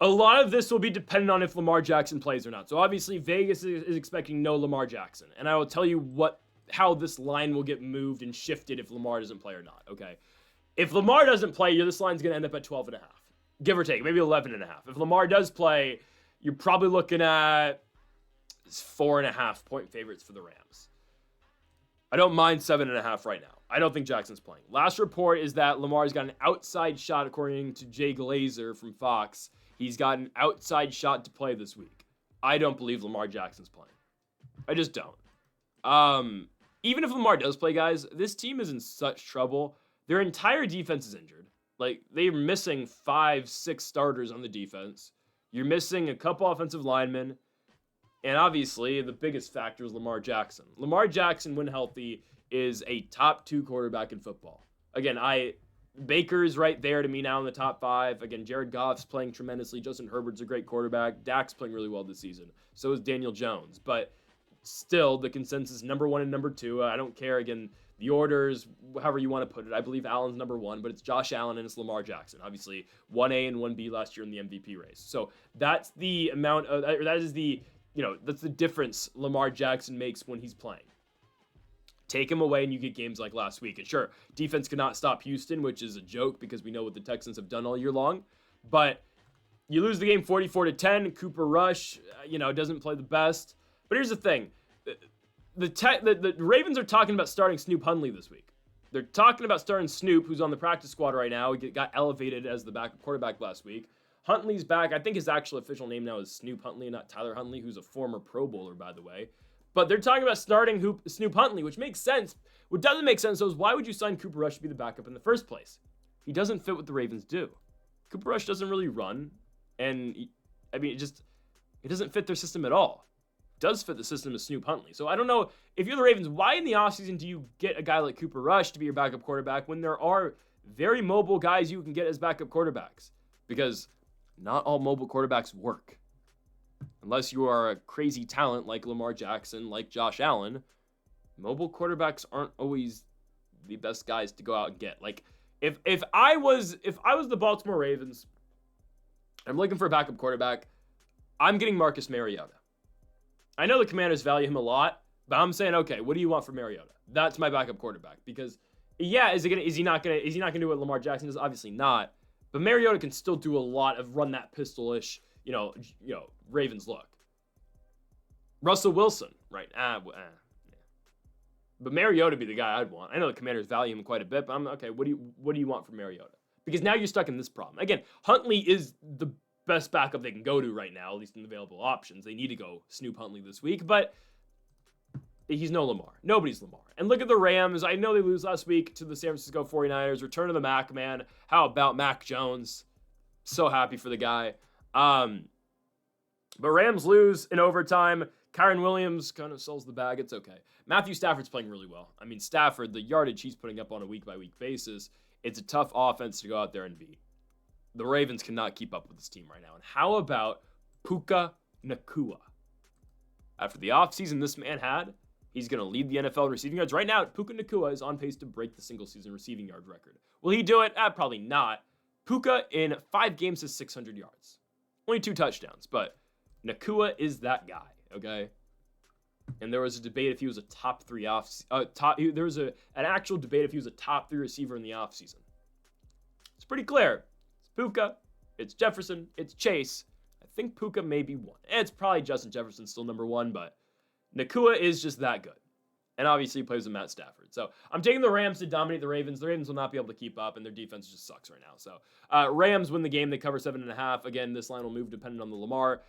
a lot of this will be dependent on if Lamar Jackson plays or not. So obviously, Vegas is expecting no Lamar Jackson. And I will tell you how this line will get moved and shifted if Lamar doesn't play or not, okay? If Lamar doesn't play, this line's going to end up at 12.5. Give or take, maybe 11.5. If Lamar does play, you're probably looking at 4.5 point favorites for the Rams. I don't mind 7.5 right now. I don't think Jackson's playing. Last report is that Lamar's got an outside shot, according to Jay Glazer from Fox. He's got an outside shot to play this week. I don't believe Lamar Jackson's playing. I just don't. Even if Lamar does play, guys, this team is in such trouble. Their entire defense is injured. Like, they're missing 5-6 starters on the defense. You're missing a couple offensive linemen. And obviously, the biggest factor is Lamar Jackson. Lamar Jackson, when healthy, is a top 2 quarterback in football. Again, Baker's right there to me now in the top 5. Again, Jared Goff's playing tremendously. Justin Herbert's a great quarterback. Dak's playing really well this season. So is Daniel Jones. But still, the consensus number 1 and number 2. I don't care. Again, the orders, however you want to put it. I believe Allen's number 1, but it's Josh Allen and it's Lamar Jackson. Obviously, 1A and 1B last year in the MVP race. So that's the amount of, or that is the, that's the difference Lamar Jackson makes when he's playing. Take him away and you get games like last week. And sure, defense could not stop Houston, which is a joke because we know what the Texans have done all year long. But you lose the game 44-10. Cooper Rush, doesn't play the best. But here's the thing. The Ravens are talking about starting Snoop Hundley this week. They're talking about starting Snoop, who's on the practice squad right now. He got elevated as the backup quarterback last week. Huntley's back. I think his actual official name now is Snoop Huntley, not Tyler Huntley, who's a former Pro Bowler, by the way. But they're talking about starting Snoop Huntley, which makes sense. What doesn't make sense, though, is why would you sign Cooper Rush to be the backup in the first place? He doesn't fit what the Ravens do. Cooper Rush doesn't really run, and, it doesn't fit their system at all. It does fit the system of Snoop Huntley. So I don't know, if you're the Ravens, why in the offseason do you get a guy like Cooper Rush to be your backup quarterback when there are very mobile guys you can get as backup quarterbacks? Because not all mobile quarterbacks work. Unless you are a crazy talent like Lamar Jackson, like Josh Allen, mobile quarterbacks aren't always the best guys to go out and get. Like, if I was the Baltimore Ravens, I'm looking for a backup quarterback, I'm getting Marcus Mariota. I know the Commanders value him a lot, but I'm saying, okay, what do you want for Mariota? That's my backup quarterback. Because, yeah, is he not gonna do what Lamar Jackson does? Obviously not. But Mariota can still do a lot of run that pistol-ish, Ravens look. Russell Wilson, right? Yeah. But Mariota be the guy I'd want. I know the Commanders value him quite a bit, but I'm okay. What do you want from Mariota? Because now you're stuck in this problem. Again, Huntley is the best backup they can go to right now, at least in the available options. They need to go Snoop Huntley this week, but he's no Lamar. Nobody's Lamar. And look at the Rams. I know they lose last week to the San Francisco 49ers. Return of the Mac, man. How about Mac Jones? So happy for the guy. But Rams lose in overtime. Kyron Williams kind of sells the bag. It's okay. Matthew Stafford's playing really well. Stafford, the yardage he's putting up on a week-by-week basis, it's a tough offense to go out there and beat. The Ravens cannot keep up with this team right now. And how about Puka Nacua? After the offseason this man had, he's going to lead the NFL in receiving yards. Right now, Puka Nacua is on pace to break the single-season receiving yard record. Will he do it? Probably not. Puka in 5 games has 600 yards. Only 2 touchdowns, but Nacua is that guy, okay? And there was a debate if he was a top 3 there was an actual debate if he was a top 3 receiver in the offseason. It's pretty clear. It's Puka, it's Jefferson, it's Chase. I think Puka may be 1. It's probably Justin Jefferson still number 1, but Nacua is just that good. And obviously he plays with Matt Stafford. So I'm taking the Rams to dominate the Ravens. The Ravens will not be able to keep up, and their defense just sucks right now. So Rams win the game. They cover 7.5. Again, this line will move depending on the Lamar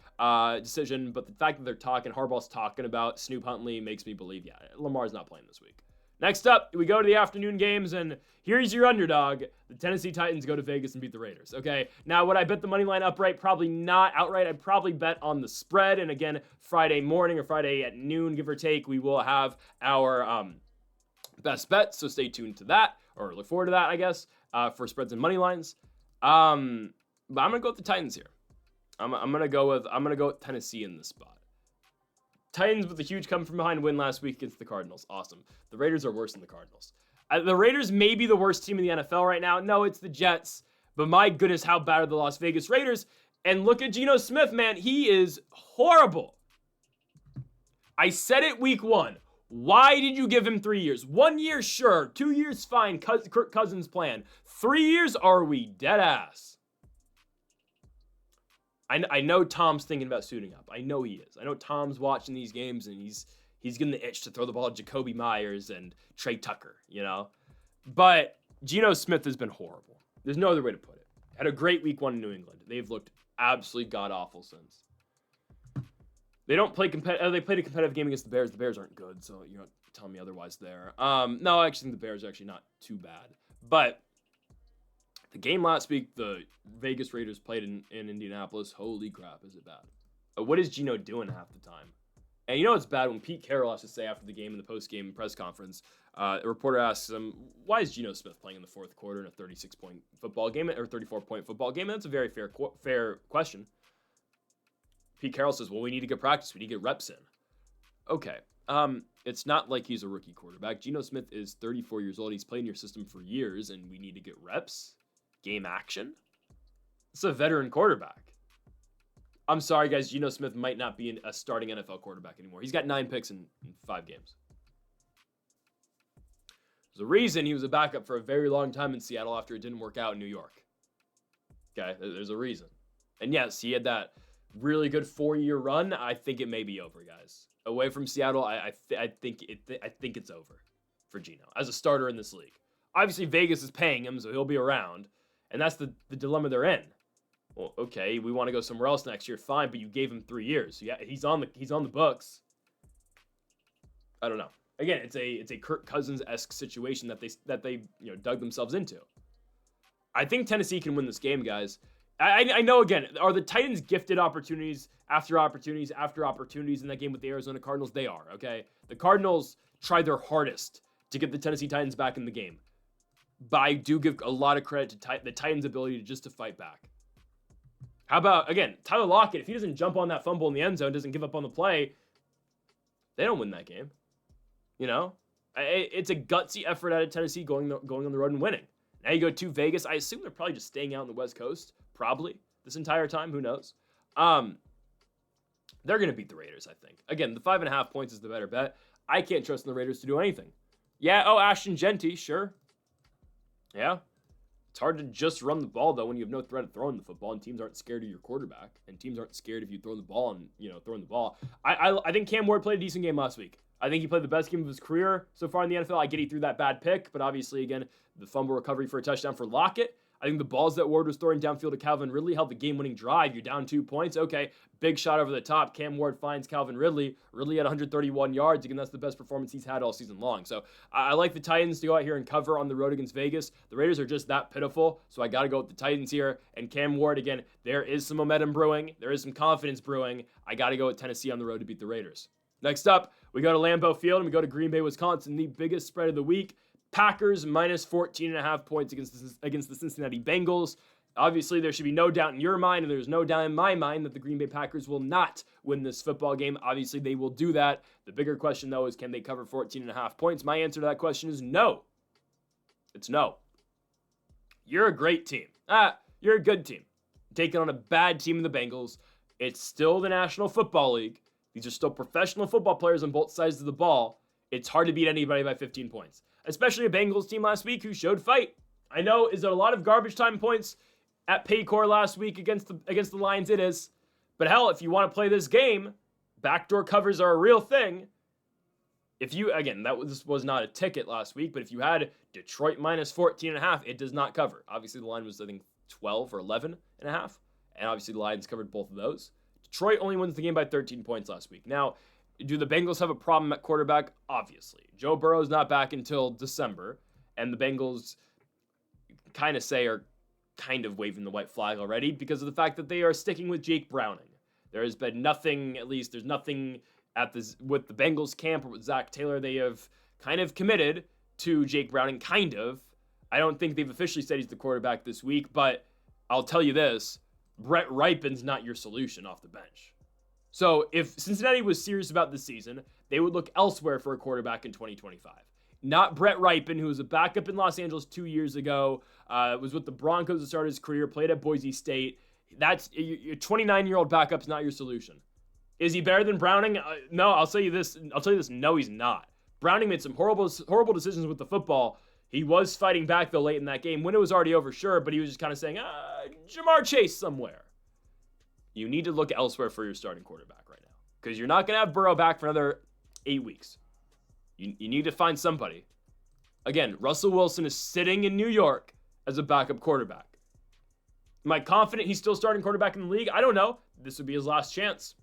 decision. But the fact that they're talking, Harbaugh's talking about Snoop Huntley makes me believe, yeah, Lamar's not playing this week. Next up, we go to the afternoon games, and here's your underdog. The Tennessee Titans go to Vegas and beat the Raiders, okay? Now, would I bet the money line upright? Probably not outright. I'd probably bet on the spread, and again, Friday morning or Friday at noon, give or take, we will have our best bets, so stay tuned to that, or look forward to that, I guess, for spreads and money lines. But I'm gonna go with the Titans here. I'm gonna go with Tennessee in this spot. Titans with a huge come from behind win last week against the Cardinals. Awesome. The Raiders are worse than the Cardinals. The Raiders may be the worst team in the NFL right now. No, it's the Jets. But my goodness, how bad are the Las Vegas Raiders? And look at Geno Smith, man. He is horrible. I said it week 1. Why did you give him 3 years? 1 year, sure. 2 years, fine. Kirk Cousins' plan. 3 years, are we dead ass? I know Tom's thinking about suiting up. I know he is. I know Tom's watching these games, and he's getting the itch to throw the ball at Jacoby Myers and Trey Tucker, But Geno Smith has been horrible. There's no other way to put it. Had a great week 1 in New England. They've looked absolutely god-awful since. They don't play competitive. They played a competitive game against the Bears. The Bears aren't good, so you're not telling me otherwise there. No, I actually think the Bears are actually not too bad. But the game last week, the Vegas Raiders played in Indianapolis. Holy crap, is it bad. What is Geno doing half the time? And you know it's bad when Pete Carroll has to say after the game in the post-game press conference, a reporter asks him, why is Geno Smith playing in the fourth quarter in a 36-point football game or 34-point football game? And that's a very fair question. Pete Carroll says, well, we need to get practice. We need to get reps in. Okay. It's not like he's a rookie quarterback. Geno Smith is 34 years old. He's played in your system for years, and we need to get reps, game action. It's a veteran quarterback. I'm sorry, guys. Geno Smith might not be a starting NFL quarterback anymore. He's got 9 picks in 5 games. There's a reason he was a backup for a very long time in Seattle after it didn't work out in New York. Okay, there's a reason. And yes, he had that really good 4-year run. I think it may be over, guys. Away from Seattle, I think it's over for Geno as a starter in this league. Obviously, Vegas is paying him, so he'll be around, and that's the dilemma they're in. Well, okay, we want to go somewhere else next year, fine, but you gave him 3 years. Yeah, he's on the books. I don't know. Again, it's a Kirk Cousins-esque situation that they dug themselves into. I think Tennessee can win this game, guys. I know, again, are the Titans gifted opportunities after opportunities after opportunities in that game with the Arizona Cardinals? They are, okay? The Cardinals tried their hardest to get the Tennessee Titans back in the game. But I do give a lot of credit to the Titans' ability to fight back. How about, again, Tyler Lockett? If he doesn't jump on that fumble in the end zone, doesn't give up on the play, they don't win that game. You know? It's a gutsy effort out of Tennessee going on the road and winning. Now you go to Vegas. I assume they're probably just staying out on the West Coast. Probably. This entire time. Who knows? They're going to beat the Raiders, I think. Again, the 5.5 points is the better bet. I can't trust the Raiders to do anything. Yeah, Ashton Genty, sure. Yeah. It's hard to just run the ball, though, when you have no threat of throwing the football, and teams aren't scared of your quarterback, and teams aren't scared of you throwing the ball and, throwing the ball. I think Cam Ward played a decent game last week. I think he played the best game of his career so far in the NFL. I get he threw that bad pick, but obviously, again, the fumble recovery for a touchdown for Lockett. I think the balls that Ward was throwing downfield to Calvin Ridley held the game-winning drive. You're down 2 points. Okay, big shot over the top. Cam Ward finds Calvin Ridley. Ridley had 131 yards. Again, that's the best performance he's had all season long. So I like the Titans to go out here and cover on the road against Vegas. The Raiders are just that pitiful, so I got to go with the Titans here. And Cam Ward, again, there is some momentum brewing. There is some confidence brewing. I got to go with Tennessee on the road to beat the Raiders. Next up, we go to Lambeau Field and we go to Green Bay, Wisconsin, the biggest spread of the week. Packers minus 14.5 points against the Cincinnati Bengals. Obviously, there should be no doubt in your mind, and there's no doubt in my mind, that the Green Bay Packers will not win this football game. Obviously, they will do that. The bigger question, though, is can they cover 14.5 points? My answer to that question is no. It's no. You're a great team. You're a good team. Taking on a bad team in the Bengals. It's still the National Football League. These are still professional football players on both sides of the ball. It's hard to beat anybody by 15 points. Especially a Bengals team last week who showed fight. I know, is it a lot of garbage time points at Paycor last week against the Lions? It is. But hell, if you want to play this game, backdoor covers are a real thing. If you, again, this was not a ticket last week, but if you had Detroit minus 14.5, it does not cover. Obviously, the line was, I think, 12 or 11.5. And obviously, the Lions covered both of those. Detroit only wins the game by 13 points last week. Now, do the Bengals have a problem at quarterback? Obviously. Joe Burrow's not back until December, and the Bengals are kind of waving the white flag already because of the fact that they are sticking with Jake Browning. There has been nothing, at least there's nothing with the Bengals camp or with Zach Taylor. They have kind of committed to Jake Browning, kind of. I don't think they've officially said he's the quarterback this week, but I'll tell you this, Brett Rypien's not your solution off the bench. So if Cincinnati was serious about this season, they would look elsewhere for a quarterback in 2025. Not Brett Rypien, who was a backup in Los Angeles 2 years ago, was with the Broncos to start his career, played at Boise State. That's your 29-year-old backup's not your solution. Is he better than Browning? No, I'll tell you this. No, he's not. Browning made some horrible decisions with the football. He was fighting back, though, late in that game when it was already over, sure, but he was just kind of saying, Jamar Chase somewhere. You need to look elsewhere for your starting quarterback right now because you're not going to have Burrow back for another 8 weeks. You need to find somebody. Again, Russell Wilson is sitting in New York as a backup quarterback. Am I confident he's still starting quarterback in the league? I don't know. This would be his last chance.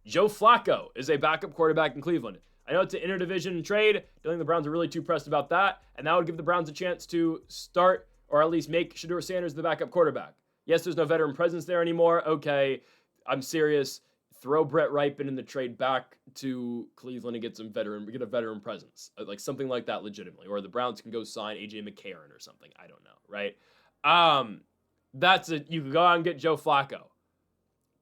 Joe Flacco is a backup quarterback in Cleveland. I know it's an interdivision trade. I don't think the Browns are really too pressed about that. And that would give the Browns a chance to start or at least make Shedeur Sanders the backup quarterback. Yes, there's no veteran presence there anymore. Okay, I'm serious. throw Brett Rypien in the trade back to Cleveland and get a veteran presence, like something like that, legitimately. Or the Browns can go sign AJ McCarron or something. I don't know, right? You could go out and get Joe Flacco.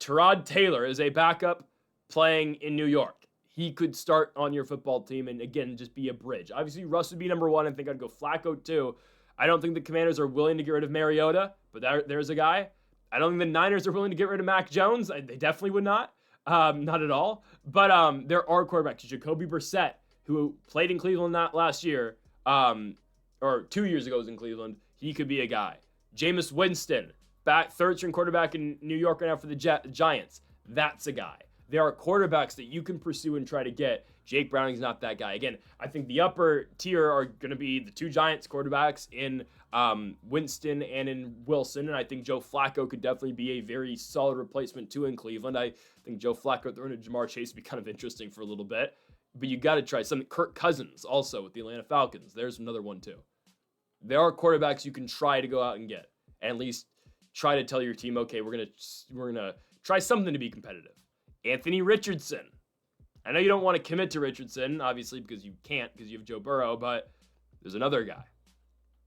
Tyrod Taylor is a backup playing in New York. He could start on your football team and, again, just be a bridge. Obviously, Russ would be number one. I think I'd go Flacco, too. I don't think the Commanders are willing to get rid of Mariota, but there's a guy. I don't think the Niners are willing to get rid of Mac Jones. They definitely would not. Not at all. But there are quarterbacks. Jacoby Brissett, who played in Cleveland last year, or 2 years ago was in Cleveland. He could be a guy. Jameis Winston, third-string quarterback in New York right now for the Giants. That's a guy. There are quarterbacks that you can pursue and try to get. Jake Browning's not that guy. Again, I think the upper tier are going to be the two Giants quarterbacks in Winston and in Wilson, and I think Joe Flacco could definitely be a very solid replacement too in Cleveland. I think Joe Flacco throwing to Jamar Chase would be kind of interesting for a little bit, but you got to try something. Kirk Cousins also with the Atlanta Falcons. There's another one too. There are quarterbacks you can try to go out and get, and at least try to tell your team, okay, we're gonna try something to be competitive. Anthony Richardson. I know you don't want to commit to Richardson, obviously, because you can't, because you have Joe Burrow, but there's another guy.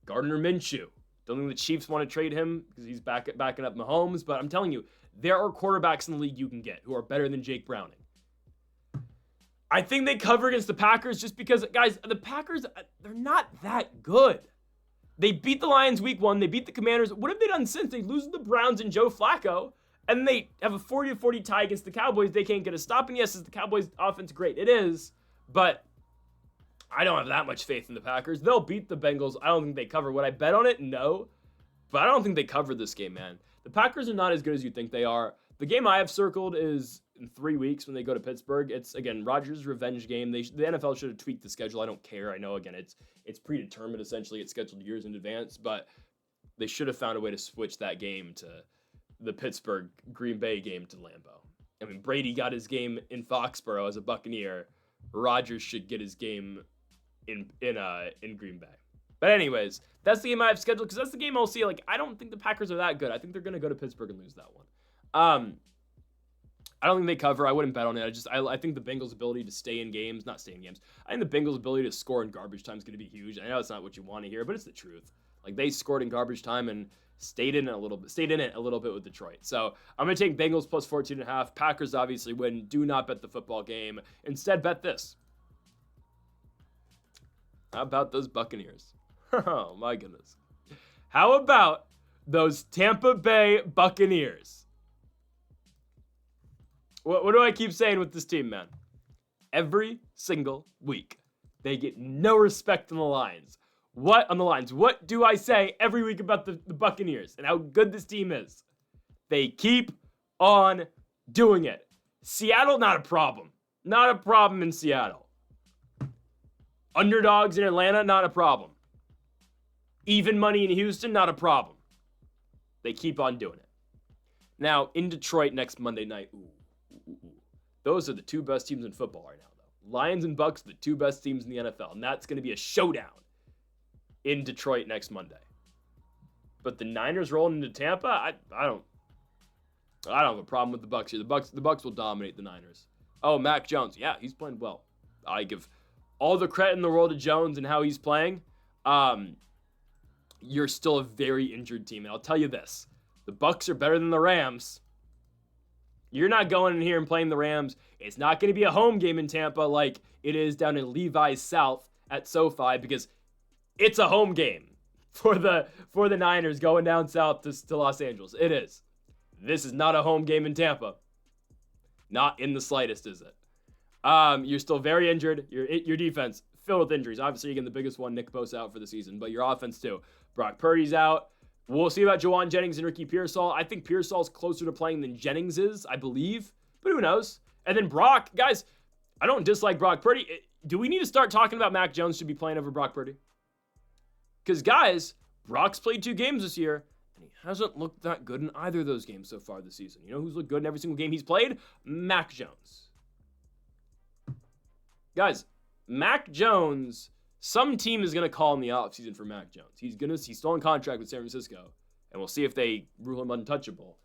Gardner Minshew. Don't think the Chiefs want to trade him because he's backing up Mahomes, but I'm telling you, there are quarterbacks in the league you can get who are better than Jake Browning. I think they cover against the Packers just because, guys, the Packers, they're not that good. They beat the Lions week 1. They beat the Commanders. What have they done since? They lose to the Browns and Joe Flacco. And they have a 40-40 tie against the Cowboys. They can't get a stop. And yes, is the Cowboys' offense great? It is. But I don't have that much faith in the Packers. They'll beat the Bengals. I don't think they cover. Would I bet on it? No. But I don't think they cover this game, man. The Packers are not as good as you think they are. The game I have circled is in 3 weeks when they go to Pittsburgh. It's, again, Rodgers' revenge game. The NFL should have tweaked the schedule. I don't care. I know, again, it's predetermined, essentially. It's scheduled years in advance. But they should have found a way to switch that game to the Pittsburgh Green Bay game to Lambeau. I mean, Brady got his game in Foxborough as a Buccaneer. Rodgers should get his game in Green Bay. But anyways, that's the game I have scheduled because that's the game I'll see. Like, I don't think the Packers are that good. I think they're going to go to Pittsburgh and lose that one. I don't think they cover. I wouldn't bet on it. I think the Bengals' ability to stay in games, not stay in games. I think the Bengals' ability to score in garbage time is going to be huge. I know it's not what you want to hear, but it's the truth. Like, they scored in garbage time and stayed in it a little bit with Detroit. So I'm going to take Bengals plus 14.5. Packers obviously win. Do not bet the football game. Instead, bet this. How about those Buccaneers? Oh, my goodness. How about those Tampa Bay Buccaneers? What do I keep saying with this team, man? Every single week, they get no respect on the lines. What do I say every week about the Buccaneers and how good this team is? They keep on doing it. Seattle, not a problem. Not a problem in Seattle. Underdogs in Atlanta, not a problem. Even money in Houston, not a problem. They keep on doing it. Now, in Detroit next Monday night, those are the two best teams in football right now, though. Lions and Bucks, the two best teams in the NFL, and that's going to be a showdown in Detroit next Monday. But the Niners rolling into Tampa, I don't have a problem with the Bucks here. The Bucks will dominate the Niners. Oh, Mac Jones, yeah, he's playing well. I give all the credit in the world to Jones and how he's playing. You're still a very injured team, and I'll tell you this: the Bucks are better than the Rams. You're not going in here and playing the Rams. It's not going to be a home game in Tampa like it is down in Levi's South at SoFi, because it's a home game for the Niners going down south to Los Angeles. It is. This is not a home game in Tampa. Not in the slightest, is it? You're still very injured. Your defense filled with injuries. Obviously, again, the biggest one, Nick Bosa out for the season, but your offense too. Brock Purdy's out. We'll see about Jawan Jennings and Ricky Pearsall. I think Pearsall's closer to playing than Jennings is, I believe, but who knows? And then Brock, guys, I don't dislike Brock Purdy. Do we need to start talking about Mac Jones should be playing over Brock Purdy? Because, guys, Brock's played 2 games this year, and he hasn't looked that good in either of those games so far this season. You know who's looked good in every single game he's played? Mac Jones. Guys, Mac Jones, some team is going to call in the offseason for Mac Jones. He's still in contract with San Francisco, and we'll see if they rule him untouchable.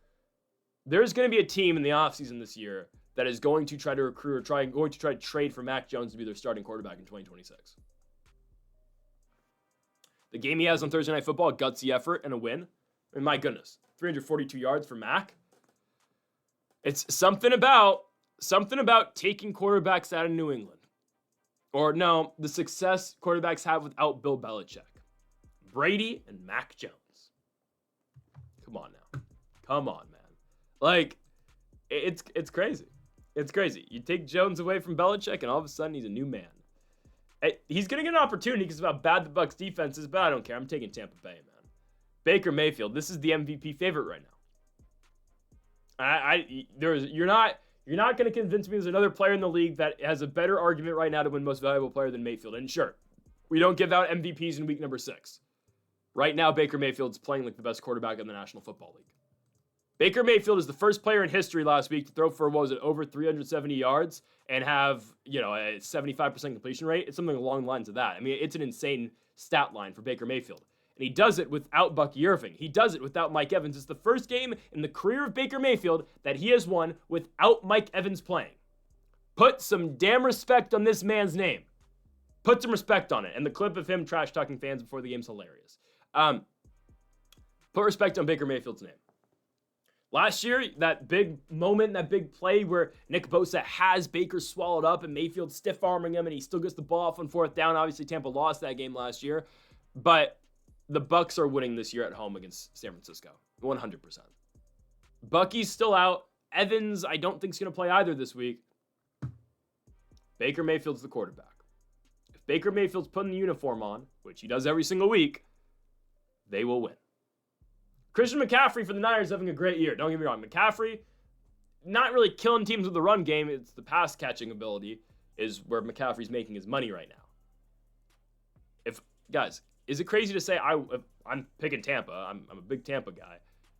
There's going to be a team in the offseason this year that is going to try to recruit or going to try to trade for Mac Jones to be their starting quarterback in 2026. The game he has on Thursday Night Football, a gutsy effort and a win. I mean, my goodness, 342 yards for Mac. It's something about taking quarterbacks out of New England. Or no, the success quarterbacks have without Bill Belichick. Brady and Mac Jones. Come on now. Come on, man. Like, it's crazy. It's crazy. You take Jones away from Belichick, and all of a sudden he's a new man. He's going to get an opportunity because of how bad the Bucs defense is, but I don't care. I'm taking Tampa Bay, man. Baker Mayfield, this is the MVP favorite right now. You're not going to convince me there's another player in the league that has a better argument right now to win most valuable player than Mayfield. And sure, we don't give out MVPs in week number 6. Right now, Baker Mayfield's playing like the best quarterback in the National Football League. Baker Mayfield is the first player in history last week to throw for, over 370 yards and have, a 75% completion rate. It's something along the lines of that. I mean, it's an insane stat line for Baker Mayfield. And he does it without Bucky Irving. He does it without Mike Evans. It's the first game in the career of Baker Mayfield that he has won without Mike Evans playing. Put some damn respect on this man's name. Put some respect on it. And the clip of him trash-talking fans before the game's hilarious. Put respect on Baker Mayfield's name. Last year, that big moment, that big play where Nick Bosa has Baker swallowed up and Mayfield stiff-arming him and he still gets the ball off on 4th down. Obviously, Tampa lost that game last year. But the Bucs are winning this year at home against San Francisco. 100%. Bucky's still out. Evans, I don't think is going to play either this week. Baker Mayfield's the quarterback. If Baker Mayfield's putting the uniform on, which he does every single week, they will win. Christian McCaffrey for the Niners having a great year. Don't get me wrong. McCaffrey, not really killing teams with the run game. It's the pass catching ability is where McCaffrey's making his money right now. Guys, is it crazy to say I'm picking Tampa? I'm a big Tampa guy.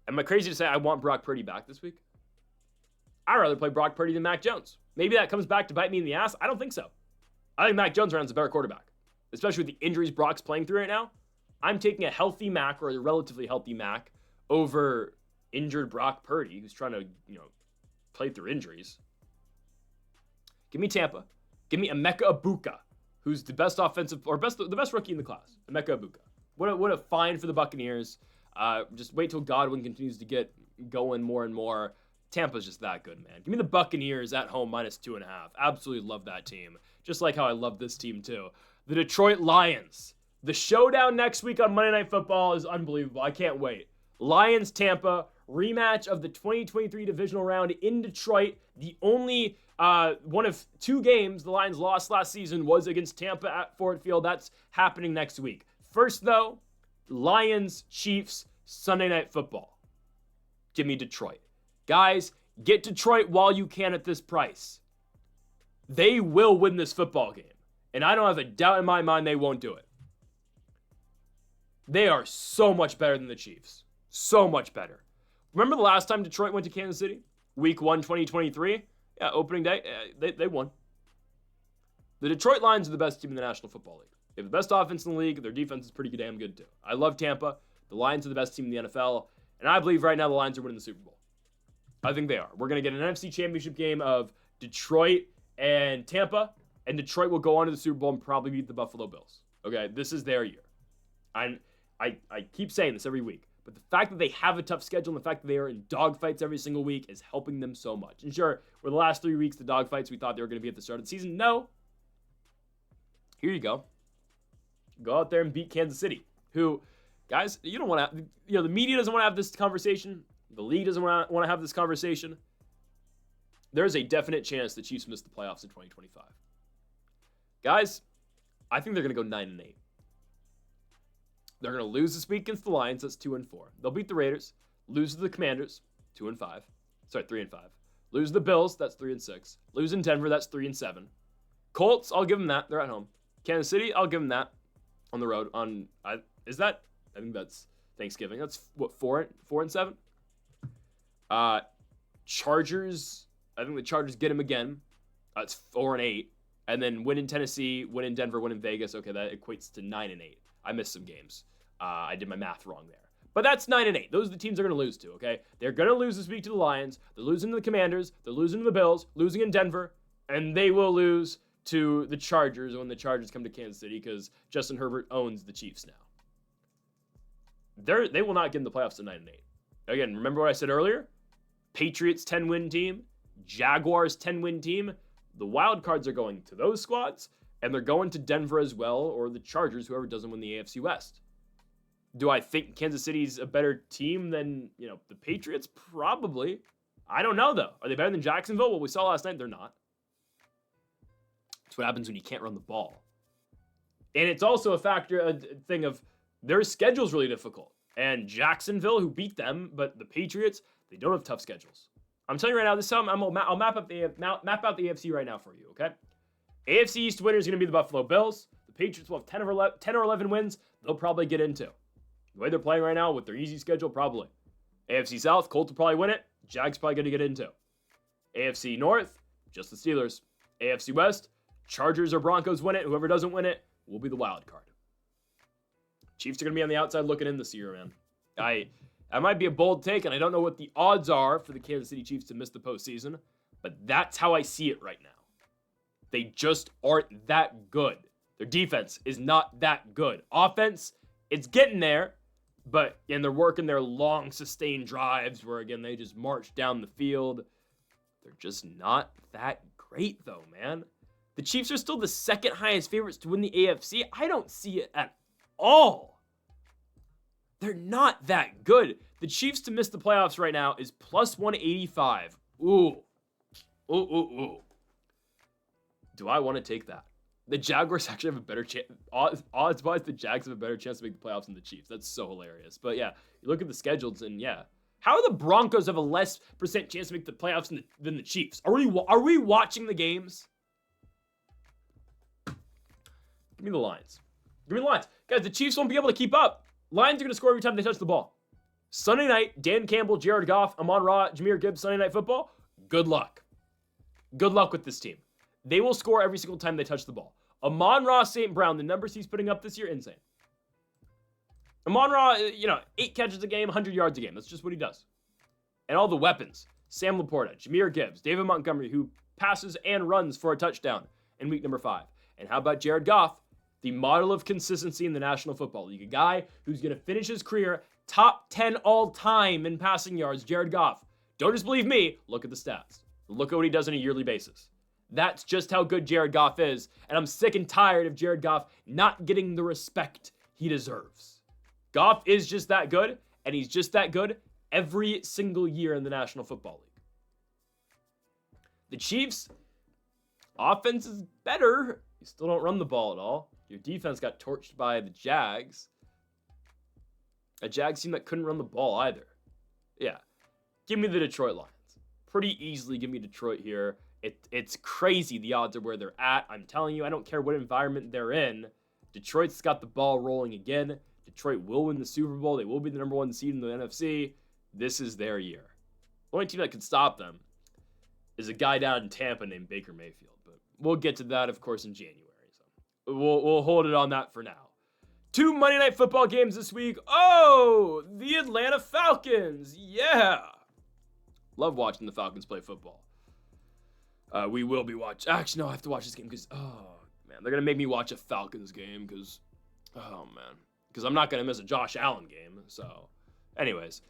Am I crazy to say I want Brock Purdy back this week? I'd rather play Brock Purdy than Mac Jones. Maybe that comes back to bite me in the ass. I don't think so. I think Mac Jones runs a better quarterback, especially with the injuries Brock's playing through right now. I'm taking a healthy Mac or a relatively healthy Mac over injured Brock Purdy, who's trying to, play through injuries. Give me Tampa. Give me Emeka Egbuka, who's the best offensive or the best rookie in the class. Emeka Egbuka. What a find for the Buccaneers. Just wait till Godwin continues to get going more and more. Tampa's just that good, man. Give me the Buccaneers at home -2.5. Absolutely love that team. Just like how I love this team too. The Detroit Lions. The showdown next week on Monday Night Football is unbelievable. I can't wait. Lions-Tampa, rematch of the 2023 divisional round in Detroit. The only one of 2 games the Lions lost last season was against Tampa at Ford Field. That's happening next week. First, though, Lions-Chiefs, Sunday Night Football. Give me Detroit. Guys, get Detroit while you can at this price. They will win this football game. And I don't have a doubt in my mind they won't do it. They are so much better than the Chiefs. So much better. Remember the last time Detroit went to Kansas City? Week 1, 2023? Yeah, opening day. They won. The Detroit Lions are the best team in the National Football League. They have the best offense in the league. Their defense is pretty damn good, too. I love Tampa. The Lions are the best team in the NFL. And I believe right now the Lions are winning the Super Bowl. I think they are. We're going to get an NFC Championship game of Detroit and Tampa. And Detroit will go on to the Super Bowl and probably beat the Buffalo Bills. Okay, this is their year. I keep saying this every week. But the fact that they have a tough schedule and the fact that they are in dogfights every single week is helping them so much. And sure, were the last 3 weeks the dogfights we thought they were going to be at the start of the season? No. Here you go. Go out there and beat Kansas City, who, guys, you don't want to, the media doesn't want to have this conversation. The league doesn't want to have this conversation. There's a definite chance the Chiefs miss the playoffs in 2025. Guys, I think they're going to go 9-8. They're going to lose this week against the Lions. That's 2-4. They'll beat the Raiders. Lose to the Commanders. 2-5. Sorry, 3-5. Lose to the Bills. That's 3-6. Lose in Denver. That's 3-7. Colts, I'll give them that. They're at home. Kansas City, I'll give them that. On the road. I think that's Thanksgiving. That's what, 4-7. Chargers. I think the Chargers get them again. That's 4-8. And then win in Tennessee, win in Denver, win in Vegas. Okay, that equates to 9-8. I missed some games. I did my math wrong there. But that's 9-8. Those are the teams they're going to lose to, okay? They're going to lose this week to the Lions. They're losing to the Commanders. They're losing to the Bills, losing in Denver, and they will lose to the Chargers when the Chargers come to Kansas City because Justin Herbert owns the Chiefs now. They will not get in the playoffs at 9-8. Again, remember what I said earlier? Patriots 10-win team, Jaguars 10-win team. The wild cards are going to those squads, and they're going to Denver as well, or the Chargers, whoever doesn't win the AFC West. Do I think Kansas City's a better team than, the Patriots? Probably. I don't know, though. Are they better than Jacksonville? Well, we saw last night they're not. That's what happens when you can't run the ball. And it's also a thing of their schedule's really difficult. And Jacksonville, who beat them, but the Patriots, they don't have tough schedules. I'm telling you right now, this is something I'll map out the AFC right now for you, okay? AFC East winner is going to be the Buffalo Bills. The Patriots will have 10 or 11 wins. They'll probably get into. The way they're playing right now with their easy schedule, probably. AFC South, Colts will probably win it. Jags probably going to get into. AFC North, just the Steelers. AFC West, Chargers or Broncos win it. Whoever doesn't win it will be the wild card. Chiefs are going to be on the outside looking in this year, man. That might be a bold take, and I don't know what the odds are for the Kansas City Chiefs to miss the postseason, but that's how I see it right now. They just aren't that good. Their defense is not that good. Offense, it's getting there, and they're working their long, sustained drives where, again, they just march down the field. They're just not that great, though, man. The Chiefs are still the second highest favorites to win the AFC. I don't see it at all. They're not that good. The Chiefs to miss the playoffs right now is plus 185. Ooh. Do I want to take that? The Jaguars actually have a better chance. Odds-wise, the Jags have a better chance to make the playoffs than the Chiefs. That's so hilarious. But yeah, you look at the schedules and yeah. How do the Broncos have a less percent chance to make the playoffs than the Chiefs? Are we watching the games? Give me the Lions. Give me the Lions. Guys, the Chiefs won't be able to keep up. Lions are going to score every time they touch the ball. Sunday night, Dan Campbell, Jared Goff, Amon-Ra, Jahmyr Gibbs, Sunday Night Football. Good luck. Good luck with this team. They will score every single time they touch the ball. Amon-Ra St. Brown, the numbers he's putting up this year, insane. Amon-Ra, 8 catches a game, 100 yards a game. That's just what he does. And all the weapons. Sam Laporta, Jahmyr Gibbs, David Montgomery, who passes and runs for a touchdown in week number 5. And how about Jared Goff? The model of consistency in the National Football League. A guy who's going to finish his career top 10 all time in passing yards, Jared Goff. Don't just believe me. Look at the stats. Look at what he does on a yearly basis. That's just how good Jared Goff is. And I'm sick and tired of Jared Goff not getting the respect he deserves. Goff is just that good, and he's just that good every single year in the National Football League. The Chiefs' offense is better. You still don't run the ball at all. Your defense got torched by the Jags. A Jags team that couldn't run the ball either. Yeah. Give me the Detroit Lions. Pretty easily give me Detroit here. It's crazy the odds are where they're at. I'm telling you, I don't care what environment they're in. Detroit's got the ball rolling again. Detroit will win the Super Bowl. They will be the number 1 seed in the NFC. This is their year. The only team that can stop them is a guy down in Tampa named Baker Mayfield. But we'll get to that, of course, in January. So we'll hold it on that for now. 2 Monday Night Football games this week. Oh, the Atlanta Falcons. Yeah. Love watching the Falcons play football. We will be watching. Actually, no, I have to watch this game because, oh, man, they're going to make me watch a Falcons game because, oh, man. Because I'm not going to miss a Josh Allen game. So, anyways.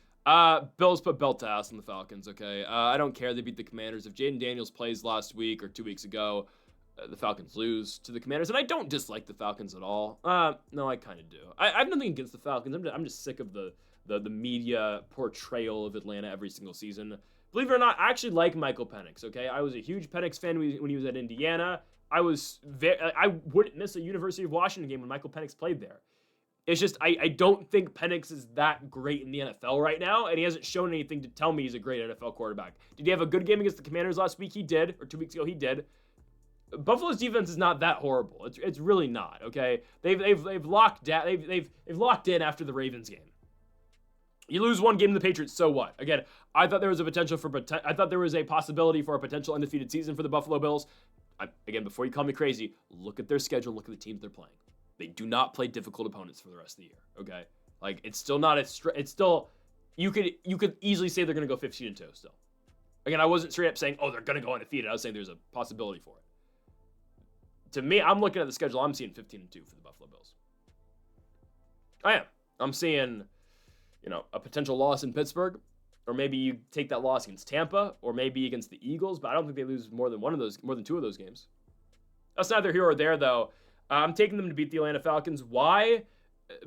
Bills put belt to ass on the Falcons, okay? I don't care. They beat the Commanders. If Jaden Daniels plays last week or 2 weeks ago, the Falcons lose to the Commanders. And I don't dislike the Falcons at all. No, I kind of do. I have nothing against the Falcons. I'm just sick of the media portrayal of Atlanta every single season. Believe it or not, I actually like Michael Penix, okay? I was a huge Penix fan when he was at Indiana. I wouldn't miss a University of Washington game when Michael Penix played there. It's just, I don't think Penix is that great in the NFL right now, and he hasn't shown anything to tell me he's a great NFL quarterback. Did he have a good game against the Commanders last week? He did, or 2 weeks ago, he did. Buffalo's defense is not that horrible. It's really not, okay? They've locked down, they've locked in after the Ravens game. You lose one game to the Patriots, so what? Again, I thought there was a possibility for a potential undefeated season for the Buffalo Bills. Again, before you call me crazy, look at their schedule, look at the teams they're playing. They do not play difficult opponents for the rest of the year, okay? Like, it's still not it's still, you could easily say they're going to go 15-2 still. Again, I wasn't straight up saying, oh, they're going to go undefeated. I was saying there's a possibility for it. To me, I'm looking at the schedule. I'm seeing 15-2 for the Buffalo Bills. I am. I'm seeing, a potential loss in Pittsburgh, or maybe you take that loss against Tampa, or maybe against the Eagles, but I don't think they lose more than two of those games. That's neither here or there, though. I'm taking them to beat the Atlanta Falcons. Why?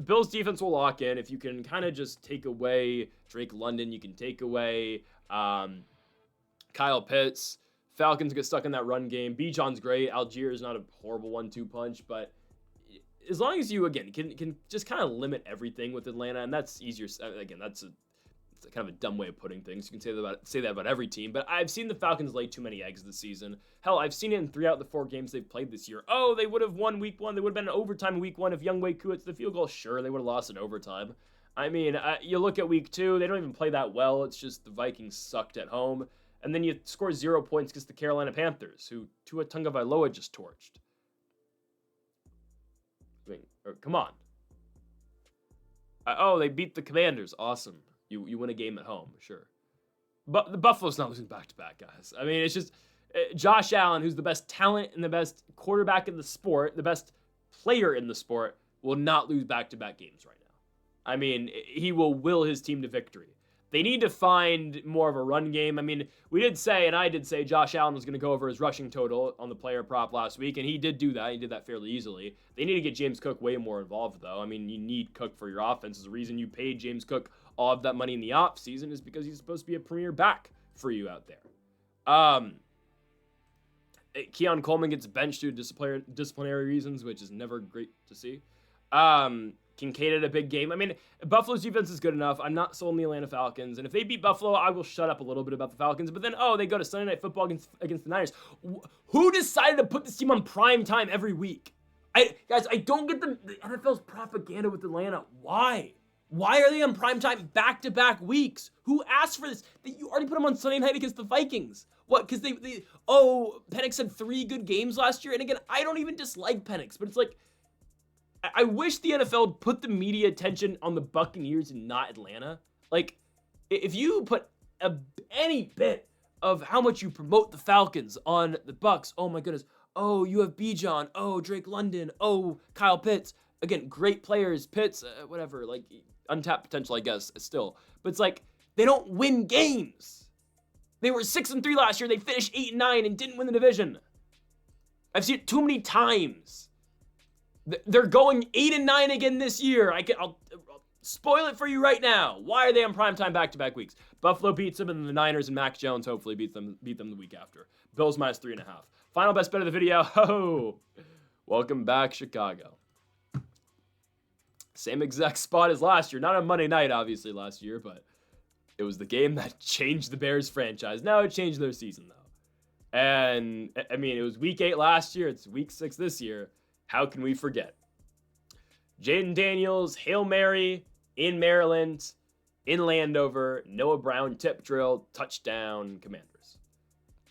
Bills defense will lock in. If you can kind of just take away Drake London, you can take away Kyle Pitts. Falcons get stuck in that run game. Bijan's great. Algier is not a horrible 1-2 punch, but as long as you, again, can just kind of limit everything with Atlanta, and that's easier. Again, it's kind of a dumb way of putting things. You can say that about every team, but I've seen the Falcons lay too many eggs this season. Hell, I've seen it in 3 out of the 4 games they've played this year. Oh, they would have won week 1. They would have been in overtime in week 1 if Younghoe Koo hits the field goal. Sure, they would have lost in overtime. I mean, you look at week 2, they don't even play that well. It's just the Vikings sucked at home. And then you score 0 points against the Carolina Panthers, who Tua Tagovailoa just torched. I mean, come on. They beat the Commanders. Awesome. You win a game at home, sure. But the Buffalo's not losing back-to-back, guys. I mean, it's just Josh Allen, who's the best talent and the best quarterback in the sport, the best player in the sport, will not lose back-to-back games right now. I mean, he will will his team to victory. They need to find more of a run game. I mean, I did say Josh Allen was going to go over his rushing total on the player prop last week, and he did do that. He did that fairly easily. They need to get James Cook way more involved, though. I mean, you need Cook for your offense. There's a reason you paid James Cook all of that money in the offseason is because he's supposed to be a premier back for you out there. Keon Coleman gets benched due to disciplinary reasons, which is never great to see. Kincaid had a big game. I mean, Buffalo's defense is good enough. I'm not sold on the Atlanta Falcons. And if they beat Buffalo, I will shut up a little bit about the Falcons. But then, they go to Sunday Night Football against the Niners. Who decided to put this team on prime time every week? Guys, I don't get the NFL's propaganda with Atlanta. Why? Why are they on prime time back-to-back weeks? Who asked for this? You already put them on Sunday night against the Vikings. What? Because Penix had 3 good games last year. And again, I don't even dislike Penix, but it's like, I wish the NFL would put the media attention on the Buccaneers and not Atlanta. Like, if you put any bit of how much you promote the Falcons on the Bucs, oh my goodness. Oh, you have Bijan. Oh, Drake London. Oh, Kyle Pitts. Again, great players. Pitts, whatever. Like, untapped potential, I guess, still. But it's like, they don't win games. They were 6-3 last year. They finished 8-9 and didn't win the division. I've seen it too many times. They're going 8-9 again this year. I'll spoil it for you right now. Why are they on primetime back-to-back weeks? Buffalo beats them, and the Niners and Mac Jones hopefully beat them the week after. Bills minus 3.5. Final best bet of the video. Oh, welcome back, Chicago. Same exact spot as last year. Not on Monday night, obviously, last year, but it was the game that changed the Bears franchise. Now it changed their season, though. And, I mean, it was week 8 last year. It's week 6 this year. How can we forget? Jaden Daniels, Hail Mary, in Maryland, in Landover, Noah Brown, tip drill, touchdown, Commanders.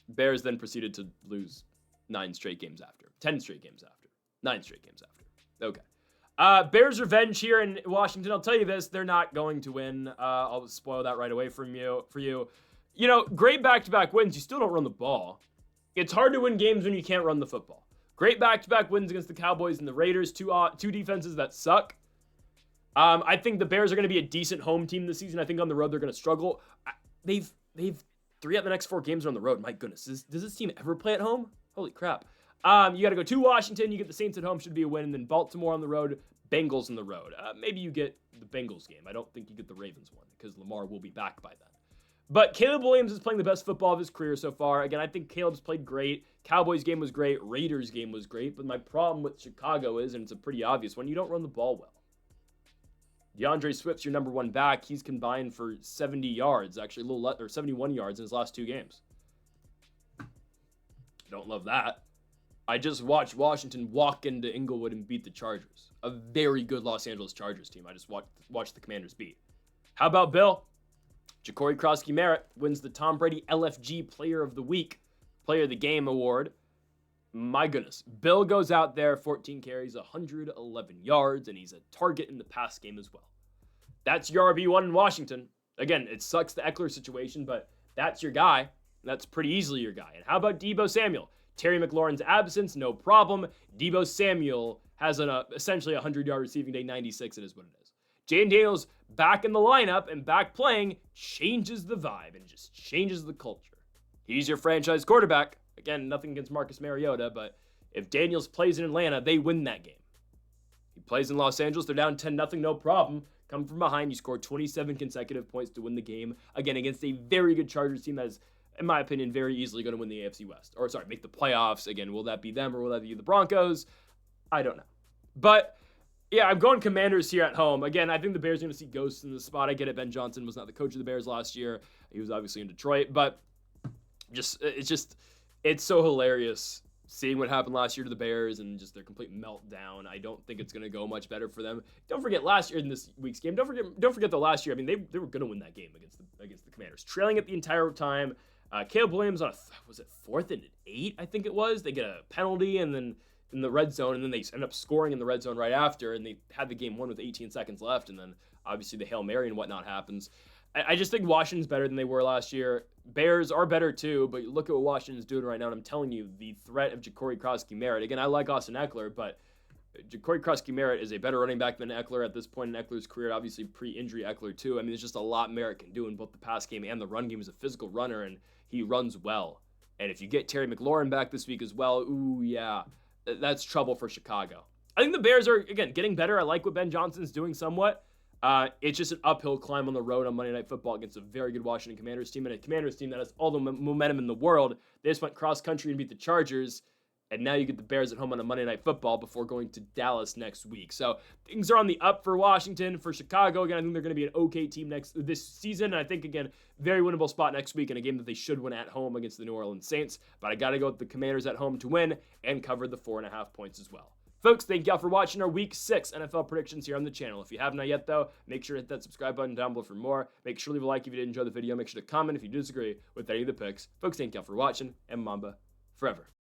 Bears then proceeded to lose 9 straight games after. 10 straight games after. 9 straight games after. Okay. Bears revenge here in Washington. I'll tell you this, they're not going to win. I'll spoil that right away for you. You know, great back-to-back wins. You still don't run the ball. It's hard to win games when you can't run the football. Great back-to-back wins against the Cowboys and the Raiders, two defenses that suck. I think the Bears are going to be a decent home team this season. I think on the road they're going to struggle. They've 3 out of the next 4 games are on the road. My goodness, does this team ever play at home? Holy crap. You got to go to Washington. You get the Saints at home, should be a win. And then Baltimore on the road, Bengals on the road. Maybe you get the Bengals game. I don't think you get the Ravens one because Lamar will be back by then. But Caleb Williams is playing the best football of his career so far. Again, I think Caleb's played great. Cowboys game was great. Raiders game was great. But my problem with Chicago is, and it's a pretty obvious one, you don't run the ball well. DeAndre Swift's your number 1 back. He's combined for 70 yards, actually a little less, or 71 yards in his last 2 games. Don't love that. I just watched Washington walk into Inglewood and beat the Chargers. A very good Los Angeles Chargers team. I just watched the Commanders beat. How about Bill? Ja'Cory Krosky-Merritt wins the Tom Brady LFG Player of the Week, Player of the Game award. My goodness. Bill goes out there, 14 carries, 111 yards, and he's a target in the pass game as well. That's your RB1 in Washington. Again, it sucks the Eckler situation, but that's your guy. That's pretty easily your guy. And how about Deebo Samuel? Terry McLaurin's absence, no problem. Deebo Samuel has essentially a 100-yard receiving day, 96. It is what it is. Jaden Daniels back in the lineup and back playing changes the vibe and just changes the culture. He's your franchise quarterback. Again, nothing against Marcus Mariota, but if Daniels plays in Atlanta, they win that game. He plays in Los Angeles, they're down 10-0, no problem. Come from behind, you score 27 consecutive points to win the game. Again, against a very good Chargers team that is, in my opinion, very easily going to win the AFC West. Or, sorry, make the playoffs. Again, will that be them or will that be the Broncos? I don't know. But, yeah, I'm going Commanders here at home. Again, I think the Bears are going to see ghosts in the spot. I get it. Ben Johnson was not the coach of the Bears last year. He was obviously in Detroit. But it's so hilarious seeing what happened last year to the Bears and just their complete meltdown. I don't think it's going to go much better for them. Don't forget last year in this week's game. Don't forget the last year. I mean, they were going to win that game against the Commanders, trailing it the entire time. Caleb Williams on was it 4th and 8? I think it was. They get a penalty and then in the red zone, and then they end up scoring in the red zone right after, and they had the game won with 18 seconds left, and then obviously the Hail Mary and whatnot happens. I just think Washington's better than they were last year. Bears are better too, but look at what Washington's doing right now, and I'm telling you, the threat of Ja'Cory Krosky-Merritt. Again, I like Austin Eckler, but Ja'Cory Krosky-Merritt is a better running back than Eckler at this point in Eckler's career, obviously pre-injury Eckler too. I mean, there's just a lot Merritt can do in both the pass game and the run game. He's a physical runner, and he runs well. And if you get Terry McLaurin back this week as well, ooh, yeah, that's trouble for Chicago. I think the Bears are, again, getting better. I like what Ben Johnson's doing somewhat. It's just an uphill climb on the road on Monday Night Football against a very good Washington Commanders team and a Commanders team that has all the momentum in the world. They just went cross-country and beat the Chargers, and now you get the Bears at home on a Monday Night Football before going to Dallas next week. So things are on the up for Washington. For Chicago, again, I think they're going to be an okay team this season. And I think, again, very winnable spot next week in a game that they should win at home against the New Orleans Saints. But I got to go with the Commanders at home to win and cover the 4.5 points as well. Folks, thank y'all for watching our Week 6 NFL predictions here on the channel. If you have not yet, though, make sure to hit that subscribe button down below for more. Make sure to leave a like if you did enjoy the video. Make sure to comment if you disagree with any of the picks. Folks, thank y'all for watching, and Mamba forever.